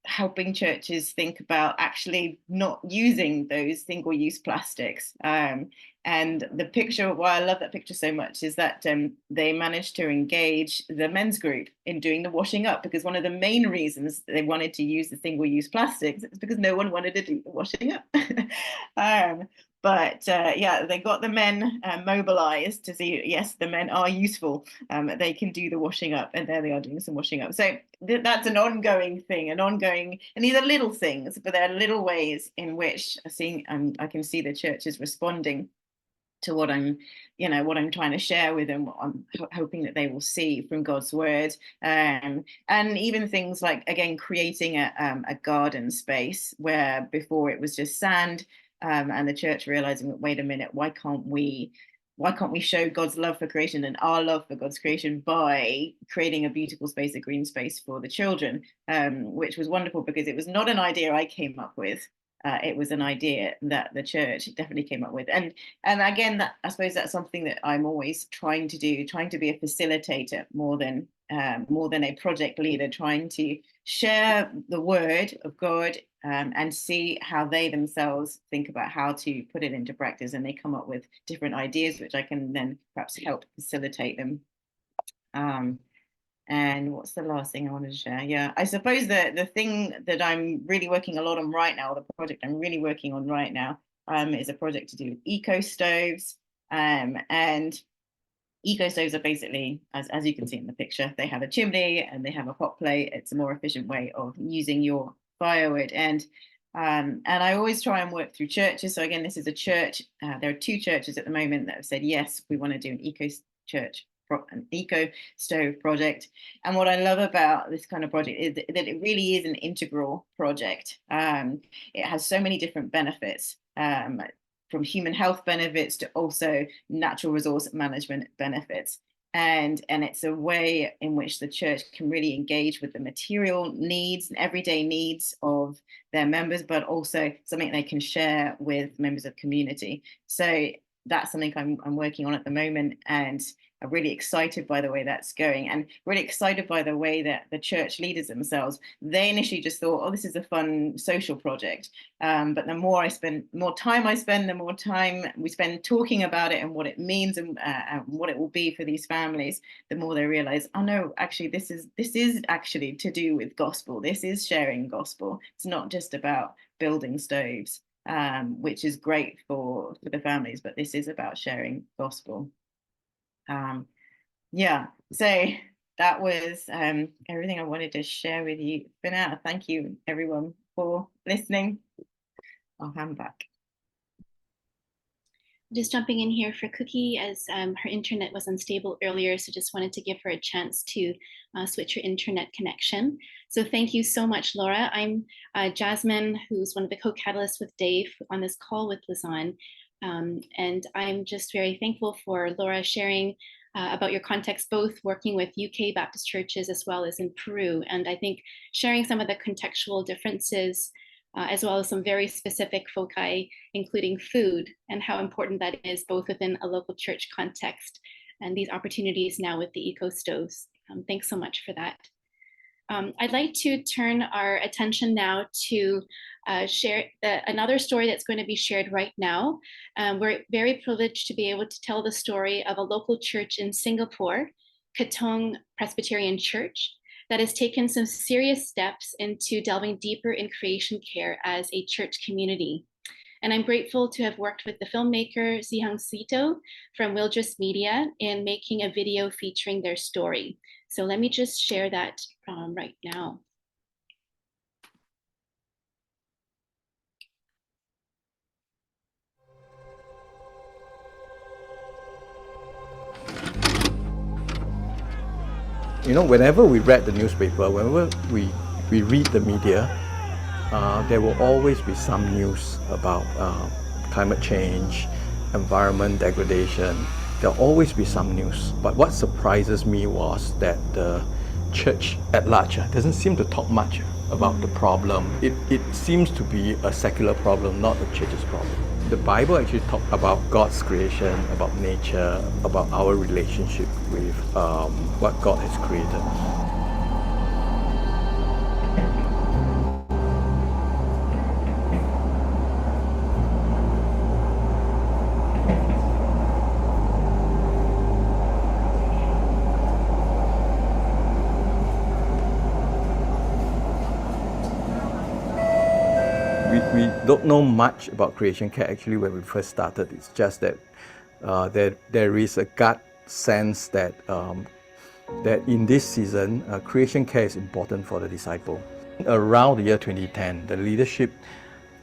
helping churches think about actually not using those single-use plastics. And the picture, why I love that picture so much, is that they managed to engage the men's group in doing the washing up, because one of the main reasons they wanted to use the single-use plastics is because no one wanted to do the washing up. But yeah, they got the men mobilized to see, yes, the men are useful. They can do the washing up, and there they are doing some washing up. So that's an ongoing thing, and these are little things, but there are little ways in which I can see the church is responding to what I'm trying to share with them, what I'm hoping that they will see from God's word. And even things like, again, creating a garden space where before it was just sand, and the church realizing that, wait a minute, why can't we show God's love for creation and our love for God's creation by creating a beautiful space, a green space for the children, which was wonderful, because it was not an idea I came up with. It was an idea that the church definitely came up with. And again, I suppose that's something that I'm always trying to do, trying to be a facilitator more than a project leader, trying to share the word of God and see how they themselves think about how to put it into practice. And they come up with different ideas, which I can then perhaps help facilitate them. And what's the last thing I wanted to share? Yeah, I suppose the thing that I'm really working a lot on right now, the project I'm really working on right now, is a project to do with eco stoves. And eco stoves are basically, as you can see in the picture, they have a chimney and they have a hot plate. It's a more efficient way of using your firewood. And I always try and work through churches. So again, this is a church. There are 2 churches at the moment that have said, yes, we want to do an eco stove project. And what I love about this kind of project is that it really is an integral project. It has so many different benefits, from human health benefits to also natural resource management benefits. And it's a way in which the church can really engage with the material needs and everyday needs of their members, but also something they can share with members of community. So that's something I'm working on at the moment, and I'm really excited by the way that's going, and really excited by the way that the church leaders themselves, they initially just thought, oh, this is a fun social project. But the more time I spend, the more time we spend talking about it and what it means and what it will be for these families, the more they realize, oh no, actually this is actually to do with gospel. This is sharing gospel. It's not just about building stoves, which is great for the families, but this is about sharing gospel. Yeah, so that was everything I wanted to share with you for now. Thank you everyone for listening. I'll hand back. Just jumping in here for Cookie, as her internet was unstable earlier, so just wanted to give her a chance to switch her internet connection. So thank you so much, Laura. I'm Jasmine, who's one of the co-catalysts with Dave on this call with Lausanne. And I'm just very thankful for Laura sharing about your context, both working with UK Baptist churches as well as in Peru. And I think sharing some of the contextual differences, as well as some very specific foci, including food, and how important that is both within a local church context and these opportunities now with the eco stoves. Thanks so much for that. I'd like to turn our attention now to share another story that's going to be shared right now. We're very privileged to be able to tell the story of a local church in Singapore, Katong Presbyterian Church, that has taken some serious steps into delving deeper in creation care as a church community. And I'm grateful to have worked with the filmmaker Zihang Sito from Wildress Media in making a video featuring their story. So let me just share that right now. You know, whenever we read the newspaper, whenever we read the media, there will always be some news about climate change, environment degradation. There'll always be some news. But what surprises me was that the church at large doesn't seem to talk much about the problem. It seems to be a secular problem, not the church's problem. The Bible actually talks about God's creation, about nature, about our relationship with what God has created. We don't know much about creation care actually when we first started. It's just that there is a gut sense that that in this season, creation care is important for the disciple. Around the year 2010, the leadership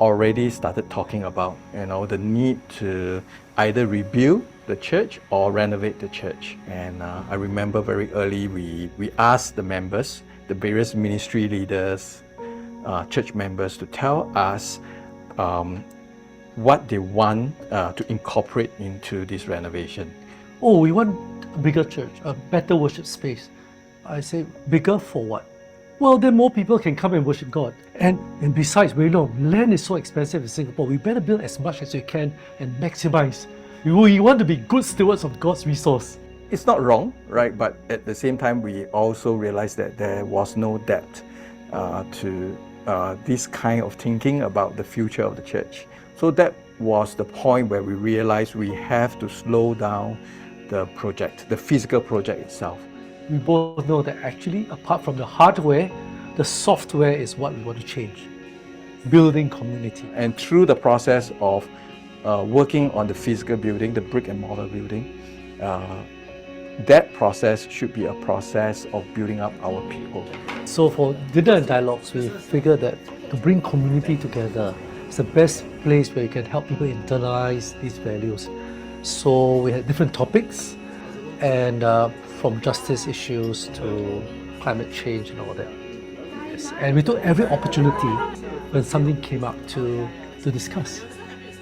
already started talking about the need to either rebuild the church or renovate the church. And I remember very early we asked the members, the various ministry leaders, church members to tell us what they want to incorporate into this renovation. Oh, we want a bigger church, a better worship space. I say, bigger for what? Well, then more people can come and worship God. And besides, we know land is so expensive in Singapore. We better build as much as we can and maximize. We want to be good stewards of God's resource. It's not wrong, right? But at the same time, we also realized that there was no depth to this kind of thinking about the future of the church. So that was the point where we realized we have to slow down the project, the physical project itself. We both know that actually, apart from the hardware, the software is what we want to change. Building community. And through the process of working on the physical building, the brick and mortar building, that process should be a process of building up our people. So for Dinner and Dialogues, we figured that to bring community together is the best place where you can help people internalize these values. So we had different topics, and from justice issues to climate change and all that. Yes. And we took every opportunity when something came up to discuss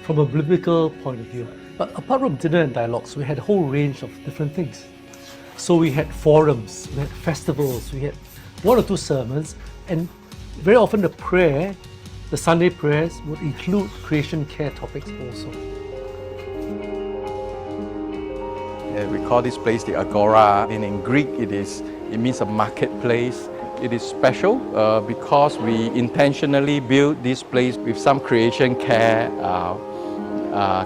from a biblical point of view. But apart from Dinner and Dialogues, we had a whole range of different things. So we had forums, we had festivals, we had one or two sermons, and very often the prayer, the Sunday prayers, would include creation care topics also. We call this place the Agora, and in Greek it means a marketplace. It is special because we intentionally built this place with some creation care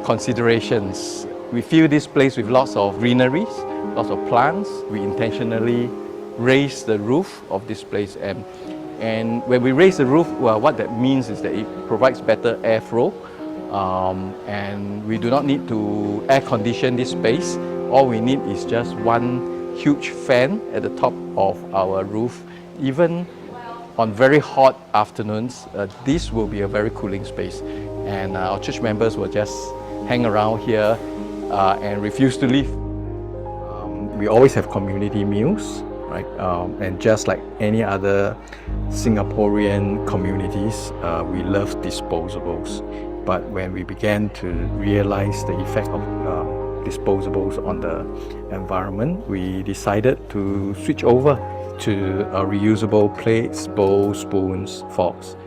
considerations. We fill this place with lots of greeneries, lots of plants. We intentionally raise the roof of this place, and when we raise the roof, well, what that means is that it provides better airflow, and we do not need to air condition this space. All we need is just one huge fan at the top of our roof. Even on very hot afternoons, this will be a very cooling space, and our church members will just hang around here and refuse to leave. We always have community meals, right? And just like any other Singaporean communities, we love disposables. But when we began to realize the effect of disposables on the environment, we decided to switch over to reusable plates, bowls, spoons, forks.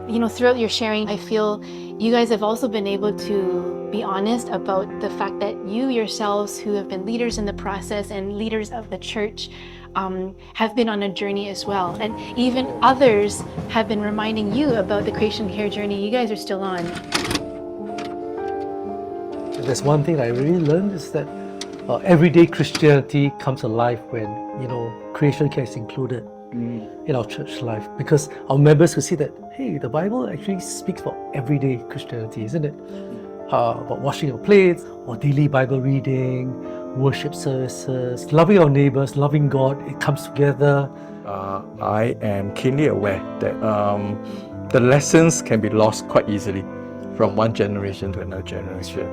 You know, throughout your sharing, I feel you guys have also been able to be honest about the fact that you yourselves, who have been leaders in the process and leaders of the church, have been on a journey as well. And even others have been reminding you about the creation care journey you guys are still on. There's one thing I really learned is that everyday Christianity comes alive when, creation care is included in our church life, because our members will see that, hey, the Bible actually speaks about everyday Christianity, isn't it? About washing your plates, or daily Bible reading, worship services, loving our neighbors, loving God, it comes together. I am keenly aware that the lessons can be lost quite easily from one generation to another generation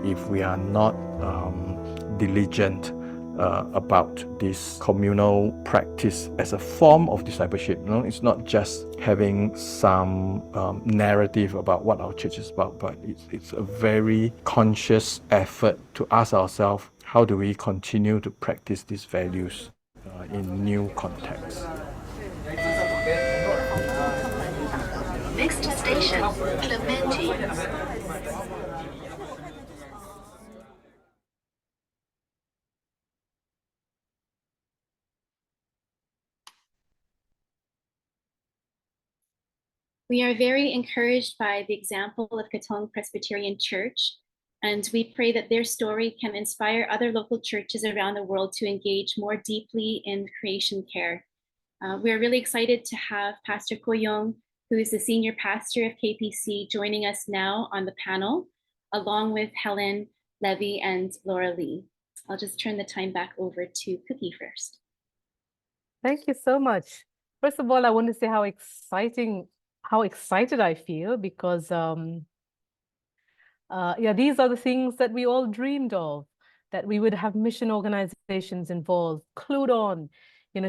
if we are not diligent about this communal practice as a form of discipleship. It's not just having some narrative about what our church is about, but it's a very conscious effort to ask ourselves, how do we continue to practice these values in new contexts. Next station, Clementi. We are very encouraged by the example of Katong Presbyterian Church, and we pray that their story can inspire other local churches around the world to engage more deeply in creation care. We are really excited to have Pastor Koyong, who is the senior pastor of KPC, joining us now on the panel, along with Helen, Levy, and Laura Lee. I'll just turn the time back over to Cookie first. Thank you so much. First of all, I want to say how excited I feel, because yeah, these are the things that we all dreamed of, that we would have mission organizations involved, clued on,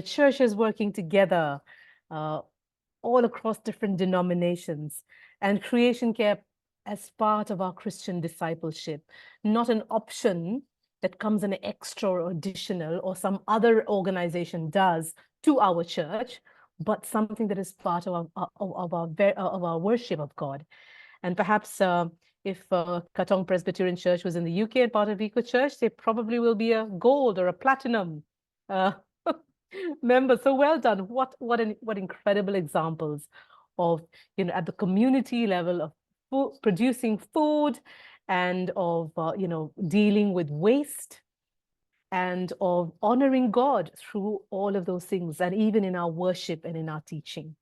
churches working together, all across different denominations, and creation care as part of our Christian discipleship, not an option that comes an extra or additional or some other organization does to our church, but something that is part of our worship of God. And perhaps if Katong Presbyterian Church was in the UK and part of Eco Church, they probably will be a gold or a platinum member. So well done. What incredible examples of, at the community level of producing food, and of dealing with waste, and of honoring God through all of those things, and even in our worship and in our teaching.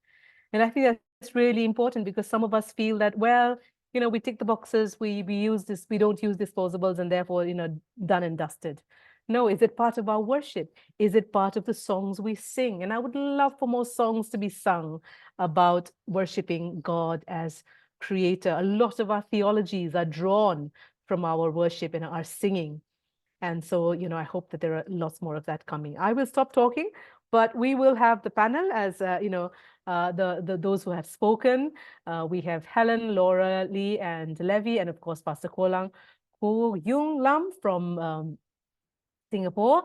And I think that's really important, because some of us feel that, well, we tick the boxes, we use this, we don't use disposables, and therefore, done and dusted. No, is it part of our worship? Is it part of the songs we sing? And I would love for more songs to be sung about worshiping God as creator. A lot of our theologies are drawn from our worship and our singing. And so, I hope that there are lots more of that coming. I will stop talking, but we will have the panel as, those who have spoken. We have Helen, Laura, Lee, and Levy, and of course, Pastor Ko Yung Lam from Singapore.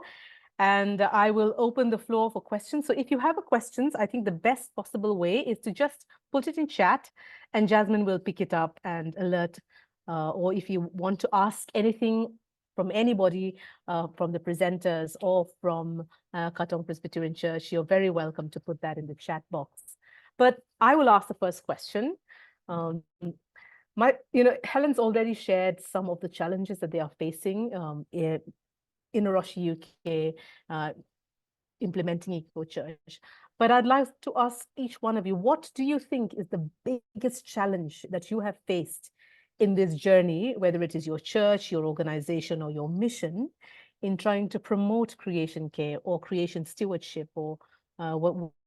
And I will open the floor for questions. So if you have questions, I think the best possible way is to just put it in chat, and Jasmine will pick it up and alert. Or if you want to ask anything from anybody, from the presenters or from Katong Presbyterian Church, you're very welcome to put that in the chat box. But I will ask the first question. Helen's already shared some of the challenges that they are facing in Arusha, UK, implementing Eco Church. But I'd like to ask each one of you, what do you think is the biggest challenge that you have faced in this journey, whether it is your church, your organization, or your mission, in trying to promote creation care or creation stewardship, or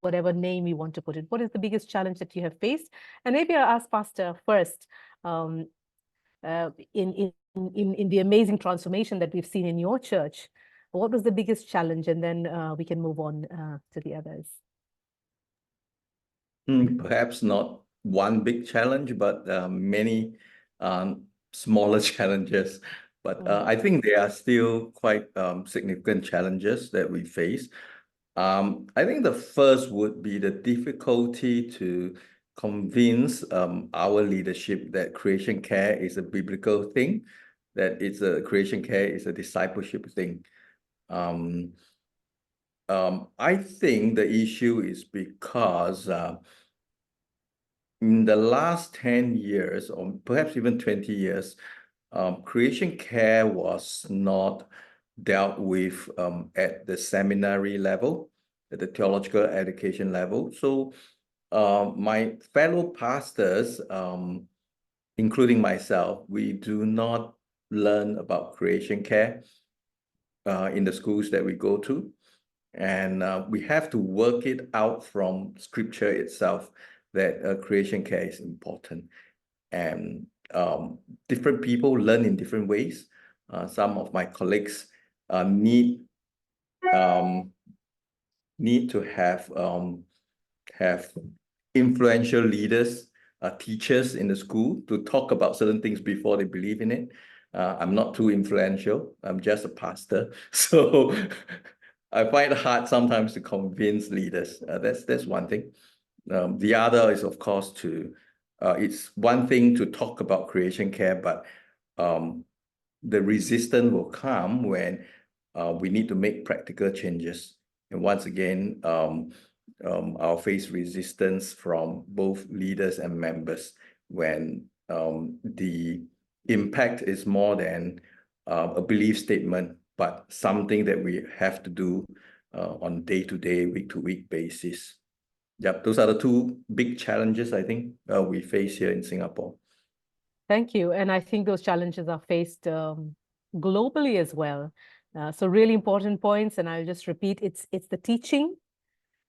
whatever name you want to put it? What is the biggest challenge that you have faced? And maybe I'll ask Pastor first, in the amazing transformation that we've seen in your church, what was the biggest challenge? And then we can move on to the others. Perhaps not one big challenge, but many smaller challenges. But I think there are still quite significant challenges that we face. I think the first would be the difficulty to convince our leadership that creation care is a biblical thing, that creation care is a discipleship thing. I think the issue is because in the last 10 years, or perhaps even 20 years, creation care was not dealt with at the seminary level, at the theological education level. So my fellow pastors, including myself, we do not learn about creation care in the schools that we go to. And we have to work it out from scripture itself that creation care is important. And different people learn in different ways. Some of my colleagues need to have influential leaders, teachers in the school to talk about certain things before they believe in it. I'm not too influential. I'm just a pastor. So I find it hard sometimes to convince leaders. That's one thing. The other is, of course, it's one thing to talk about creation care, but the resistance will come when we need to make practical changes. And once again, I'll face resistance from both leaders and members when the impact is more than a belief statement, but something that we have to do on day-to-day, week-to-week basis. Yep, those are the two big challenges I think we face here in Singapore. Thank you. And I think those challenges are faced globally as well. So really important points, and I'll just repeat, it's the teaching.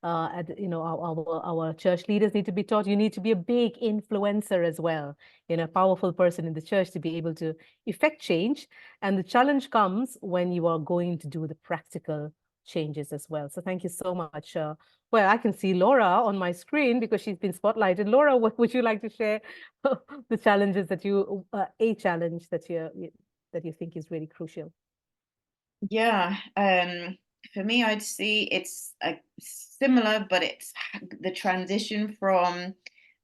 Our church leaders need to be taught. You need to be a big influencer as well, a powerful person in the church to be able to effect change. And the challenge comes when you are going to do the practical changes as well. So thank you so much. Well, I can see Laura on my screen because she's been spotlighted. Laura, what would you like to share? The challenges that a challenge that you think is really crucial? Yeah, for me, I'd see it's similar, but it's the transition from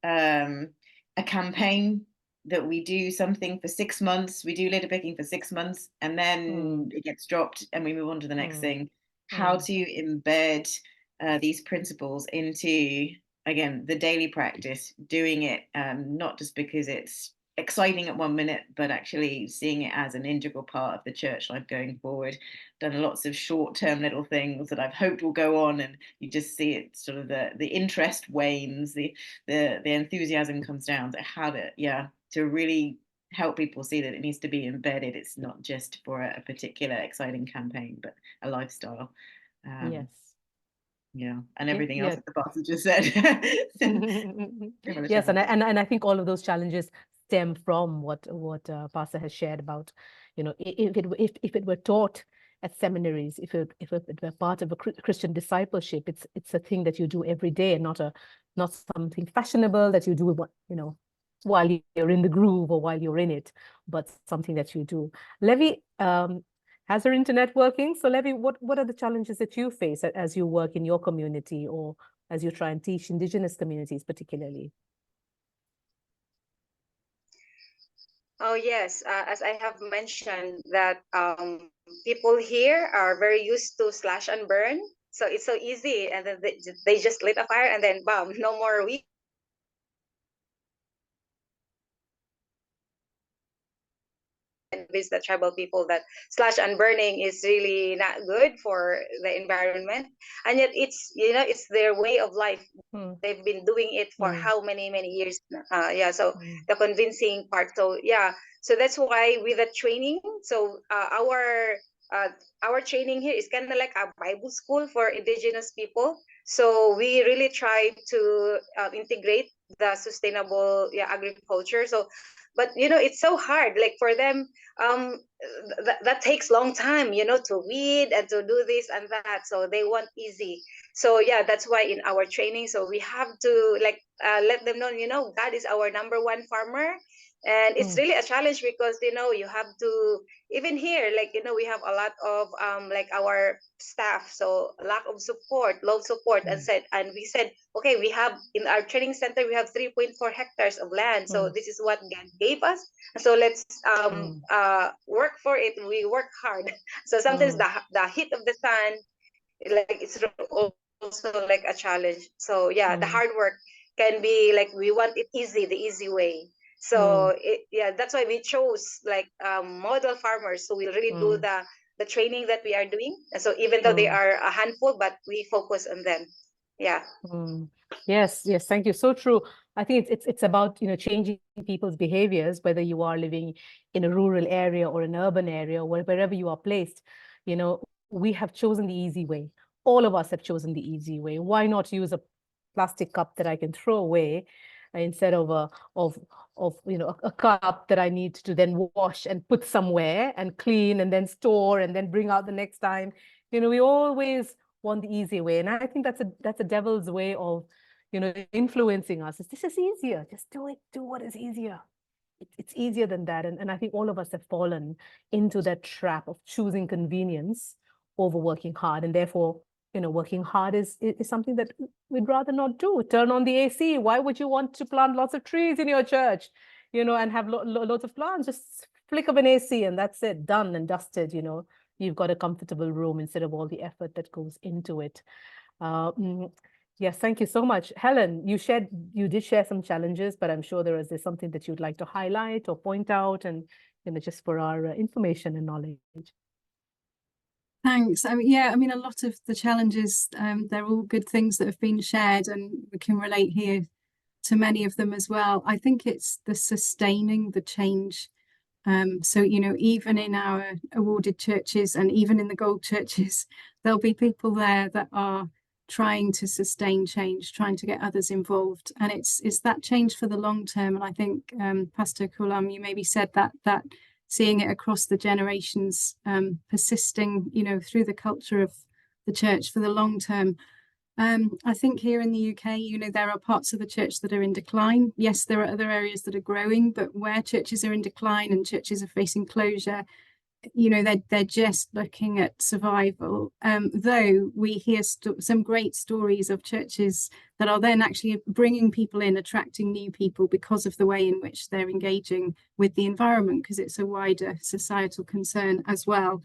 a campaign that we do something for 6 months, we do litter picking for 6 months, and then it gets dropped and we move on to the next thing. How to embed these principles into, again, the daily practice, doing it not just because it's exciting at 1 minute, but actually seeing it as an integral part of the church life going forward. Done lots of short-term little things that I've hoped will go on, and you just see it sort of the interest wanes, the enthusiasm comes down. So how to really help people see that it needs to be embedded. It's not just for a particular exciting campaign, but a lifestyle. Yes. Yeah, and everything else that the pastor just said. Yes, and I think all of those challenges stem from what Pastor has shared about, if it were taught at seminaries, if it were part of a Christian discipleship, it's a thing that you do every day, and not something fashionable that you do, while you're in the groove or while you're in it, but something that you do. Levy has her internet working. So Levy, what are the challenges that you face as you work in your community or as you try and teach Indigenous communities particularly? Oh, yes. As I have mentioned that people here are very used to slash and burn. So it's so easy. And then they just lit a fire and then bam, no more week. Convince the tribal people that slash and burning is really not good for the environment, and yet it's their way of life. They've been doing it for how many years. So the convincing part. So that's why with the training, so our training here is kind of like a Bible school for Indigenous people. So we really try to integrate the sustainable agriculture. So but it's so hard, like for them that takes long time, to weed and to do this and that, so they want easy. So that's why in our training, so we have to let them know, God is our #1 farmer. And it's really a challenge because you have to, even here, we have a lot of our staff, so lack of support, low support, and we said, okay, we have in our training center, we have 3.4 hectares of land, so this is what God gave us, so let's work for it. We work hard. So sometimes the heat of the sun, it's also like a challenge. So the hard work can be we want it easy, the easy way. So that's why we chose model farmers, so we really do the training that we are doing. And so even though they are a handful, but we focus on them. Yes, thank you. So true. I think it's about changing people's behaviors, whether you are living in a rural area or an urban area, or wherever you are placed. We have chosen the easy way. All of us have chosen the easy way. Why not use a plastic cup that I can throw away instead of a cup that I need to then wash and put somewhere and clean and then store and then bring out the next time? We always want the easy way, and I think that's a devil's way of influencing us. This is easier. Just do it. Do what is easier. It's easier than that, and I think all of us have fallen into that trap of choosing convenience over working hard. And therefore, working hard is something that we'd rather not do. Turn on the AC. Why would you want to plant lots of trees in your church, and have loads of plants? Just flick of an AC and that's it, done and dusted. You've got a comfortable room instead of all the effort that goes into it. Yes, thank you so much. Helen, you did share some challenges, but I'm sure there's something that you'd like to highlight or point out, and just for our information and knowledge. Thanks. I mean, a lot of the challenges, they're all good things that have been shared, and we can relate here to many of them as well. I think it's the sustaining the change. So, even in our awarded churches and even in the gold churches, there'll be people there that are trying to sustain change, trying to get others involved. And it's that change for the long term. And I think, Pastor Kulam, you maybe said that seeing it across the generations, persisting, through the culture of the church for the long term. I think here in the UK, there are parts of the church that are in decline. Yes, there are other areas that are growing, but where churches are in decline and churches are facing closure, they're just looking at survival. Though we hear some great stories of churches that are then actually bringing people in, attracting new people because of the way in which they're engaging with the environment, because it's a wider societal concern as well.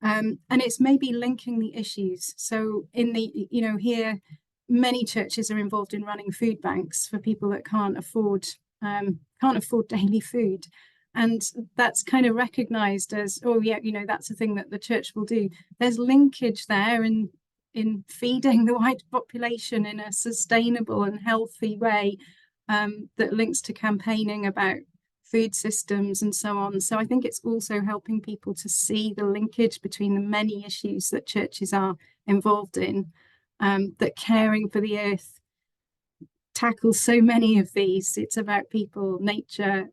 And it's maybe linking the issues. So in the, here, many churches are involved in running food banks for people that can't afford daily food. And that's kind of recognized as, oh yeah, that's a thing that the church will do. There's linkage there in feeding the wider population in a sustainable and healthy way, that links to campaigning about food systems and so on. So I think it's also helping people to see the linkage between the many issues that churches are involved in, that caring for the earth tackles so many of these. It's about people, nature,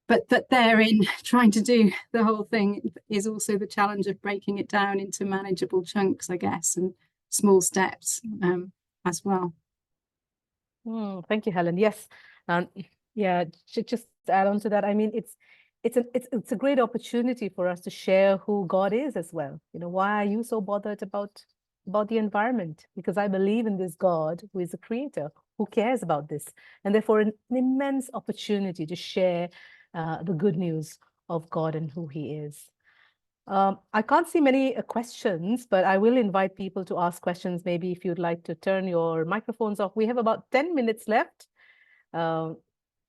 but that therein trying to do the whole thing is also the challenge of breaking it down into manageable chunks, I guess, and small steps as well. Thank you, Helen. Yes, yeah. Just to add on to that, I mean, it's a great opportunity for us to share who God is as well. Why are you so bothered about the environment? Because I believe in this God who is a creator, who cares about this, and therefore an immense opportunity to share the good news of God and who He is. I can't see many questions, but I will invite people to ask questions. Maybe if you'd like to turn your microphones off. We have about 10 minutes left.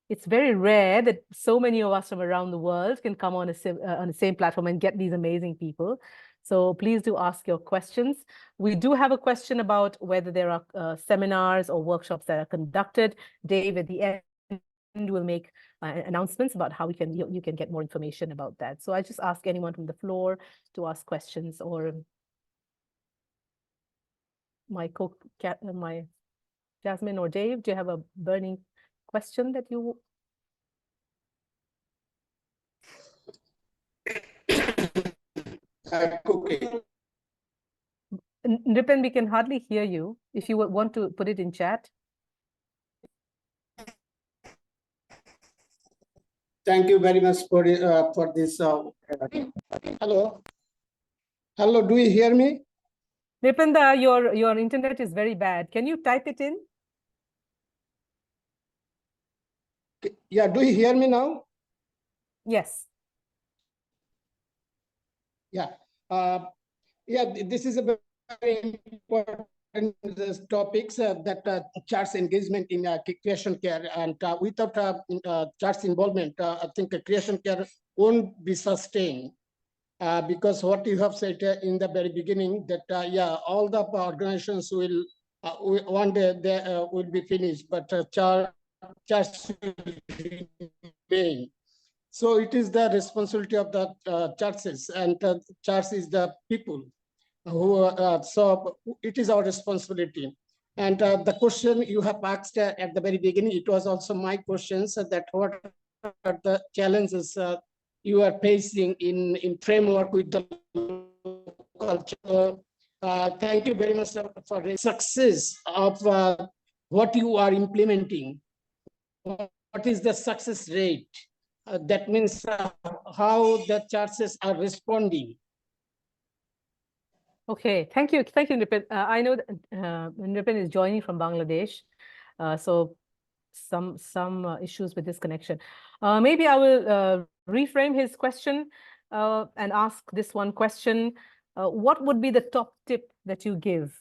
It's very rare that so many of us from around the world can come on the same platform and get these amazing people. So please do ask your questions. We do have a question about whether there are seminars or workshops that are conducted. Dave, at the end, will make announcements about how you can get more information about that. So I just ask anyone from the floor to ask questions, or my Jasmine or Dave, do you have a burning question that you? Okay. Nripen, we can hardly hear you. If you want to put it in chat. Thank you very much for this. Hello. Hello, do you hear me? Nripenda, your internet is very bad. Can you type it in? Yeah, do you hear me now? Yes. Yeah. Yeah, this is a very important topics that church engagement in creation care, and without church involvement, I think creation care won't be sustained. Because what you have said in the very beginning, that yeah, all the organizations will one day they will be finished, but church will remain. So it is the responsibility of the churches, and church is the people who. So it is our responsibility. And the question you have asked at the very beginning, it was also my question. So that what are the challenges you are facing in framework with the culture? Thank you very much for the success of what you are implementing. What is the success rate? that means how the churches are responding. Okay, thank you, Nripin. I know that Nripin is joining from Bangladesh, so some issues with this connection. Maybe I will reframe his question and ask this one question. What would be the top tip that you give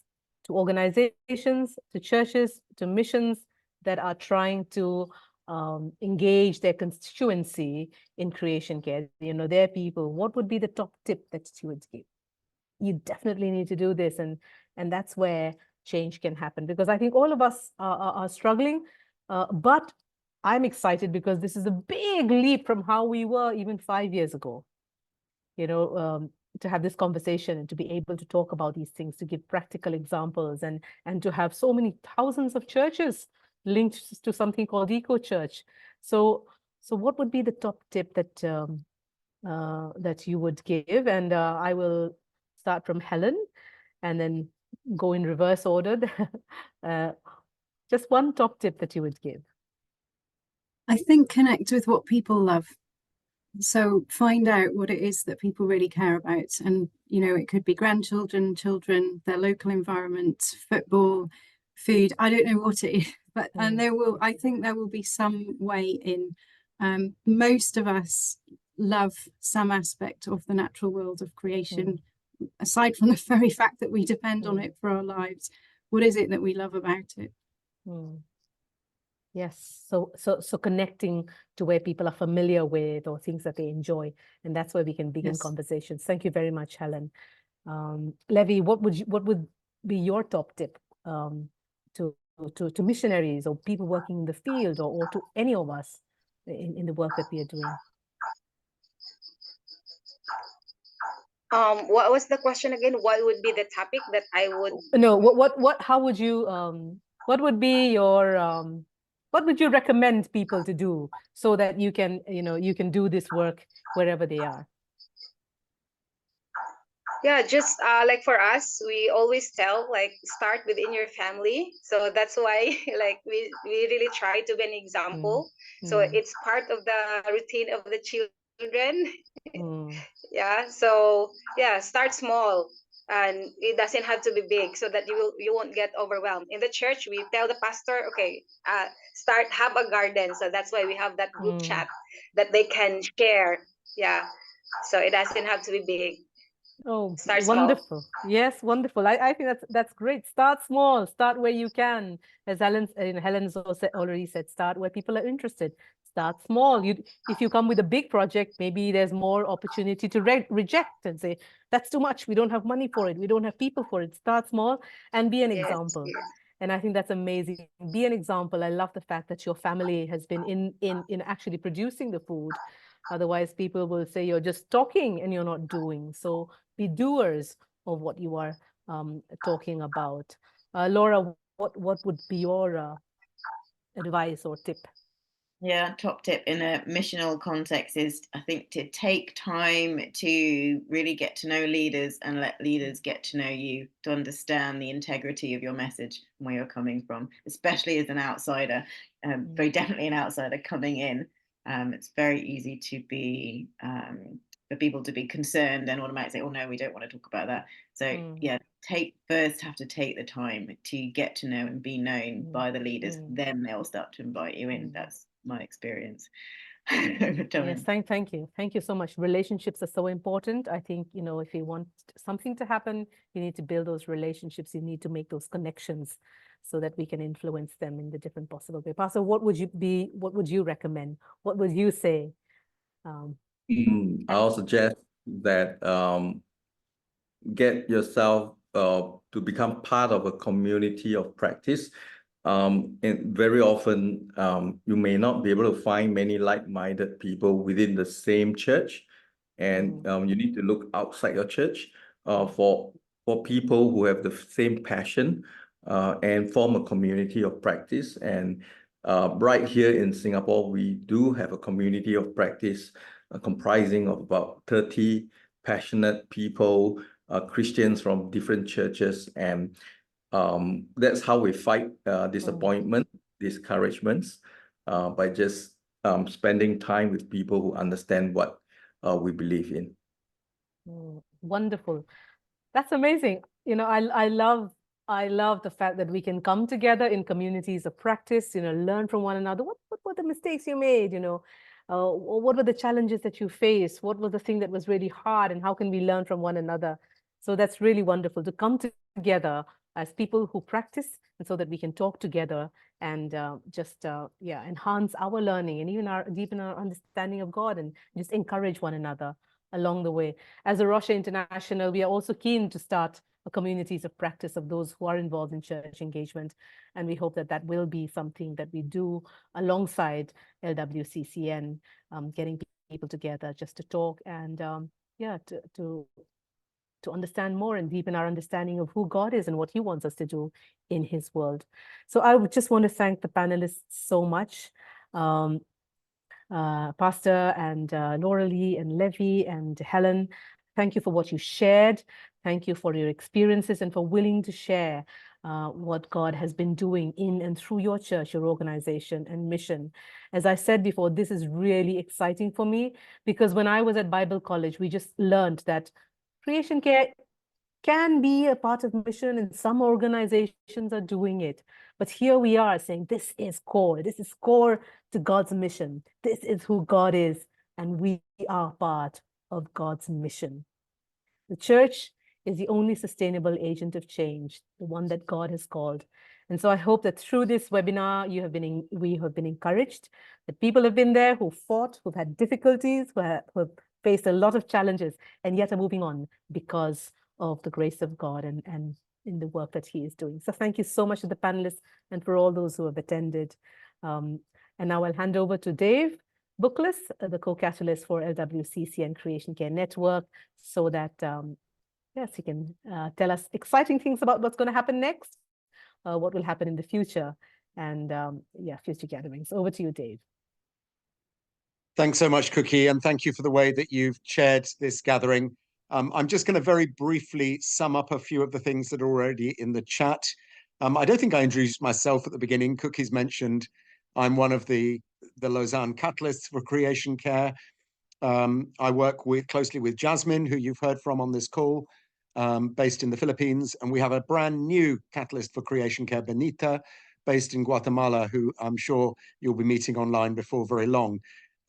to organizations, to churches, to missions that are trying to engage their constituency in creation care, their people? What would be the top tip that you would give? You definitely need to do this, and that's where change can happen, because I think all of us are struggling, but I'm excited because this is a big leap from how we were even 5 years ago, to have this conversation and to be able to talk about these things, to give practical examples, and to have so many thousands of churches linked to something called Eco Church. So what would be the top tip that that you would give? And I will start from Helen and then go in reverse order. Just one top tip that you would give. I think connect with what people love. So find out what it is that people really care about. And, it could be grandchildren, children, their local environment, football, food. I don't know what it is, but and I think there will be some way in. Most of us love some aspect of the natural world of creation, aside from the very fact that we depend on it for our lives. What is it that we love about it? Yes, so connecting to where people are familiar with or things that they enjoy, and that's where we can begin conversations. Thank you very much, Helen. Levy, what would be your top tip to missionaries or people working in the field, or to any of us in the work that we are doing? What was the question again? What would be the topic that I would? No, how would you what would be your what would you recommend people to do so that you can do this work wherever they are? Yeah, just like for us, we always tell, like, start within your family. So that's why like we really try to be an example. So it's part of the routine of the children. Yeah, so yeah, start small, and it doesn't have to be big, so that you won't get overwhelmed. In the church, we tell the pastor, okay, have a garden. So that's why we have that group chat that they can share. Yeah, so it doesn't have to be big. Oh, start wonderful. small. Yes, wonderful. I think that's great. Start small, start where you can. As Helen's also already said, start where people are interested. Start small. If you come with a big project, maybe there's more opportunity to reject and say, that's too much. We don't have money for it. We don't have people for it. Start small and be an example. And I think that's amazing. Be an example. I love the fact that your family has been in actually producing the food. Otherwise, people will say you're just talking and you're not doing. So be doers of what you are talking about. Laura, what would be your advice or tip? Yeah, top tip in a missional context is, I think, to take time to really get to know leaders and let leaders get to know you, to understand the integrity of your message and where you're coming from, especially as an outsider, very definitely an outsider coming in. It's very easy to be for people to be concerned and automatically say, oh no, we don't want to talk about that. So yeah, have to take the time to get to know and be known by the leaders. Then they'll start to invite you in. That's my experience. Yes, thank you so much. Relationships are so important. I think, if you want something to happen, you need to build those relationships. You need to make those connections so that we can influence them in the different possible way. Pastor, what would you recommend? What would you say? I'll suggest that get yourself to become part of a community of practice. And very often, you may not be able to find many like-minded people within the same church. And you need to look outside your church for people who have the same passion and form a community of practice. And right here in Singapore, we do have a community of practice comprising of about 30 passionate people, Christians from different churches. And that's how we fight disappointment, discouragements, by just spending time with people who understand what we believe in. Wonderful. That's amazing. You know, I love the fact that we can come together in communities of practice, you know, learn from one another. What were the mistakes you made, you know? What were the challenges that you faced? What was the thing that was really hard, and how can we learn from one another? So that's really wonderful to come together as people who practice, and so that we can talk together and enhance our learning and even deepen our understanding of God, and just encourage one another along the way. As a Rocha International, we are also keen to start communities of practice of those who are involved in church engagement. And we hope that that will be something that we do alongside LWCCN, getting people together just to talk and to understand more and deepen our understanding of who God is and what he wants us to do in his world. So I would just want to thank the panelists so much. Pastor and Laura Lee and Levi and Helen, thank you for what you shared. Thank you for your experiences and for willing to share what God has been doing in and through your church, your organization and mission. As I said before, this is really exciting for me, because when I was at Bible college, we just learned that creation care can be a part of mission, and some organizations are doing it. But here we are saying this is core to God's mission. This is who God is, and we are part of God's mission. The church is the only sustainable agent of change, the one that God has called. And so I hope that through this webinar, we have been encouraged, that people have been there who fought, who've had difficulties, who have faced a lot of challenges, and yet are moving on because of the grace of God and in the work that he is doing. So thank you so much to the panelists and for all those who have attended. And now I'll hand over to Dave Bookless, the co-catalyst for LWCCN Creation Care Network, so that, yes, he can tell us exciting things about what's going to happen next, what will happen in the future, and future gatherings. Over to you, Dave. Thanks so much, Cookie, and thank you for the way that you've chaired this gathering. I'm just going to very briefly sum up a few of the things that are already in the chat. I don't think I introduced myself at the beginning. Cookie's mentioned I'm one of the Lausanne catalysts for creation care. I work closely with Jasmine, who you've heard from on this call, based in the Philippines. And we have a brand new catalyst for creation care, Benita, based in Guatemala, who I'm sure you'll be meeting online before very long.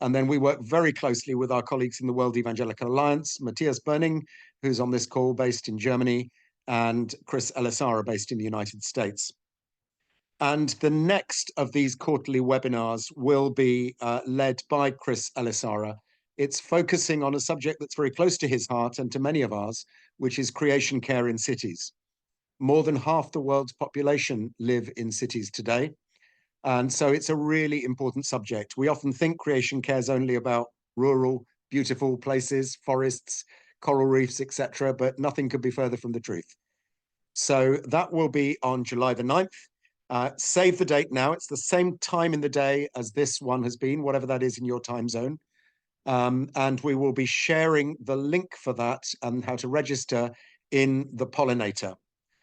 And then we work very closely with our colleagues in the World Evangelical Alliance, Matthias Berning, who's on this call, based in Germany, and Chris Elisara, based in the United States. And the next of these quarterly webinars will be led by Chris Elisara. It's focusing on a subject that's very close to his heart and to many of ours, which is creation care in cities. More than half the world's population live in cities today. And so it's a really important subject. We often think creation care is only about rural, beautiful places, forests, coral reefs, etc., but nothing could be further from the truth. So that will be on July the 9th. Save the date now. It's the same time in the day as this one has been, whatever that is in your time zone. And we will be sharing the link for that and how to register in the Pollinator.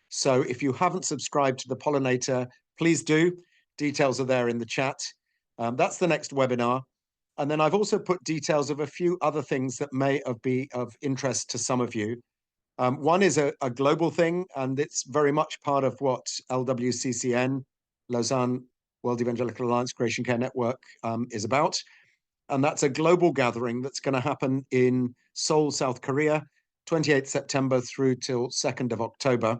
So if you haven't subscribed to the Pollinator, please do. Details are there in the chat. That's the next webinar. And then I've also put details of a few other things that may be of interest to some of you. One is a global thing, and it's very much part of what LWCCN, Lausanne World Evangelical Alliance Creation Care Network, is about. And that's a global gathering that's going to happen in Seoul, South Korea, 28th September through till 2nd of October.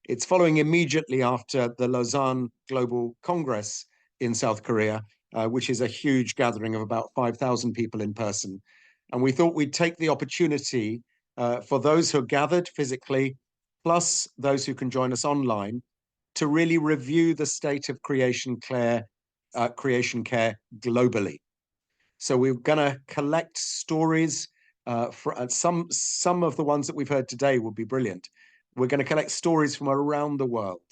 It's following immediately after the Lausanne Global Congress in South Korea, which is a huge gathering of about 5,000 people in person. And we thought we'd take the opportunity for those who are gathered physically, plus those who can join us online, to really review the state of creation care globally. So we're going to collect stories. Some of the ones that we've heard today will be brilliant. We're going to collect stories from around the world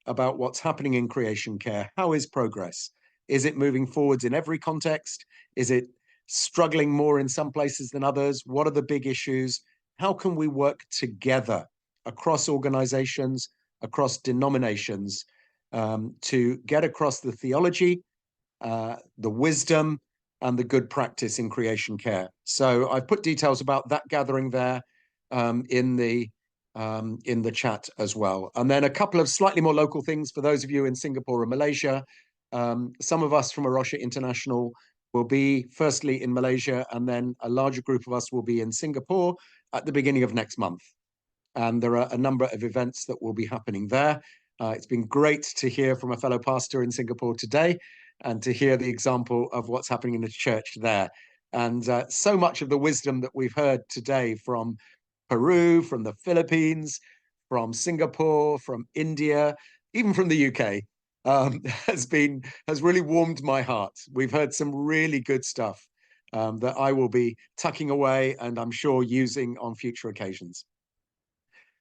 about what's happening in creation care. How is progress? Is it moving forwards in every context? Is it struggling more in some places than others? What are the big issues? How can we work together across organizations, across denominations, to get across the theology, the wisdom, and the good practice in creation care. So I've put details about that gathering there in the chat as well. And then a couple of slightly more local things for those of you in Singapore and Malaysia. Some of us from Arosha International will be firstly in Malaysia, and then a larger group of us will be in Singapore at the beginning of next month. And there are a number of events that will be happening there. It's been great to hear from a fellow pastor in Singapore today and to hear the example of what's happening in the church there. And so much of the wisdom that we've heard today from Peru, from the Philippines, from Singapore, from India, even from the UK, has really warmed my heart. We've heard some really good stuff that I will be tucking away and I'm sure using on future occasions.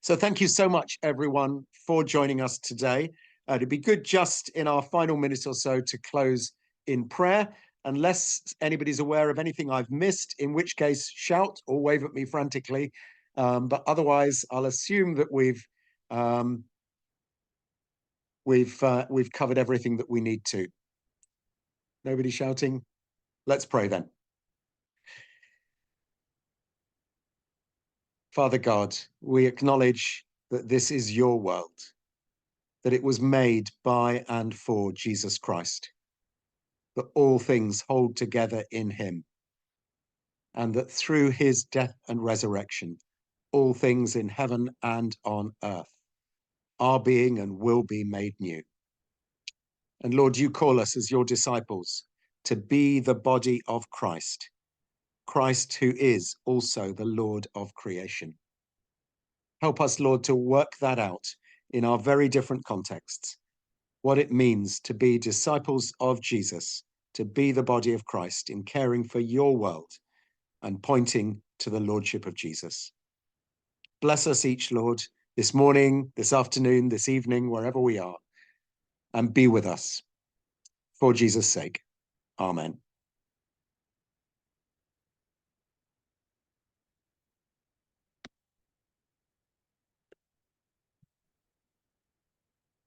So thank you so much, everyone, for joining us today. It'd be good just in our final minute or so to close in prayer, unless anybody's aware of anything I've missed, in which case shout or wave at me frantically. But otherwise, I'll assume that we've covered everything that we need to. Nobody shouting? Let's pray then. Father God, we acknowledge that this is your world, that it was made by and for Jesus Christ, that all things hold together in him, and that through his death and resurrection, all things in heaven and on earth are being and will be made new. And Lord, you call us as your disciples to be the body of Christ, Christ who is also the Lord of creation. Help us, Lord, to work that out in our very different contexts, what it means to be disciples of Jesus, to be the body of Christ in caring for your world and pointing to the Lordship of Jesus. Bless us each, Lord, this morning, this afternoon, this evening, wherever we are, and be with us. For Jesus' sake, amen.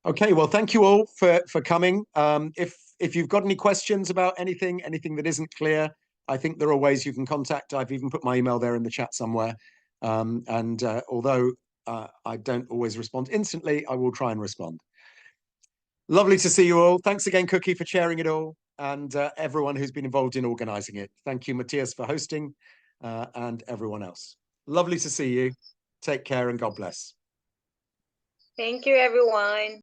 Okay, well, thank you all for coming. If you've got any questions about anything that isn't clear, I think there are ways you can contact. I've even put my email there in the chat somewhere. Although I don't always respond instantly, I will try and respond. Lovely to see you all. Thanks again, Cookie, for chairing it all, and everyone who's been involved in organizing it. Thank you, Matthias, for hosting, and everyone else. Lovely to see you. Take care and God bless. Thank you, everyone.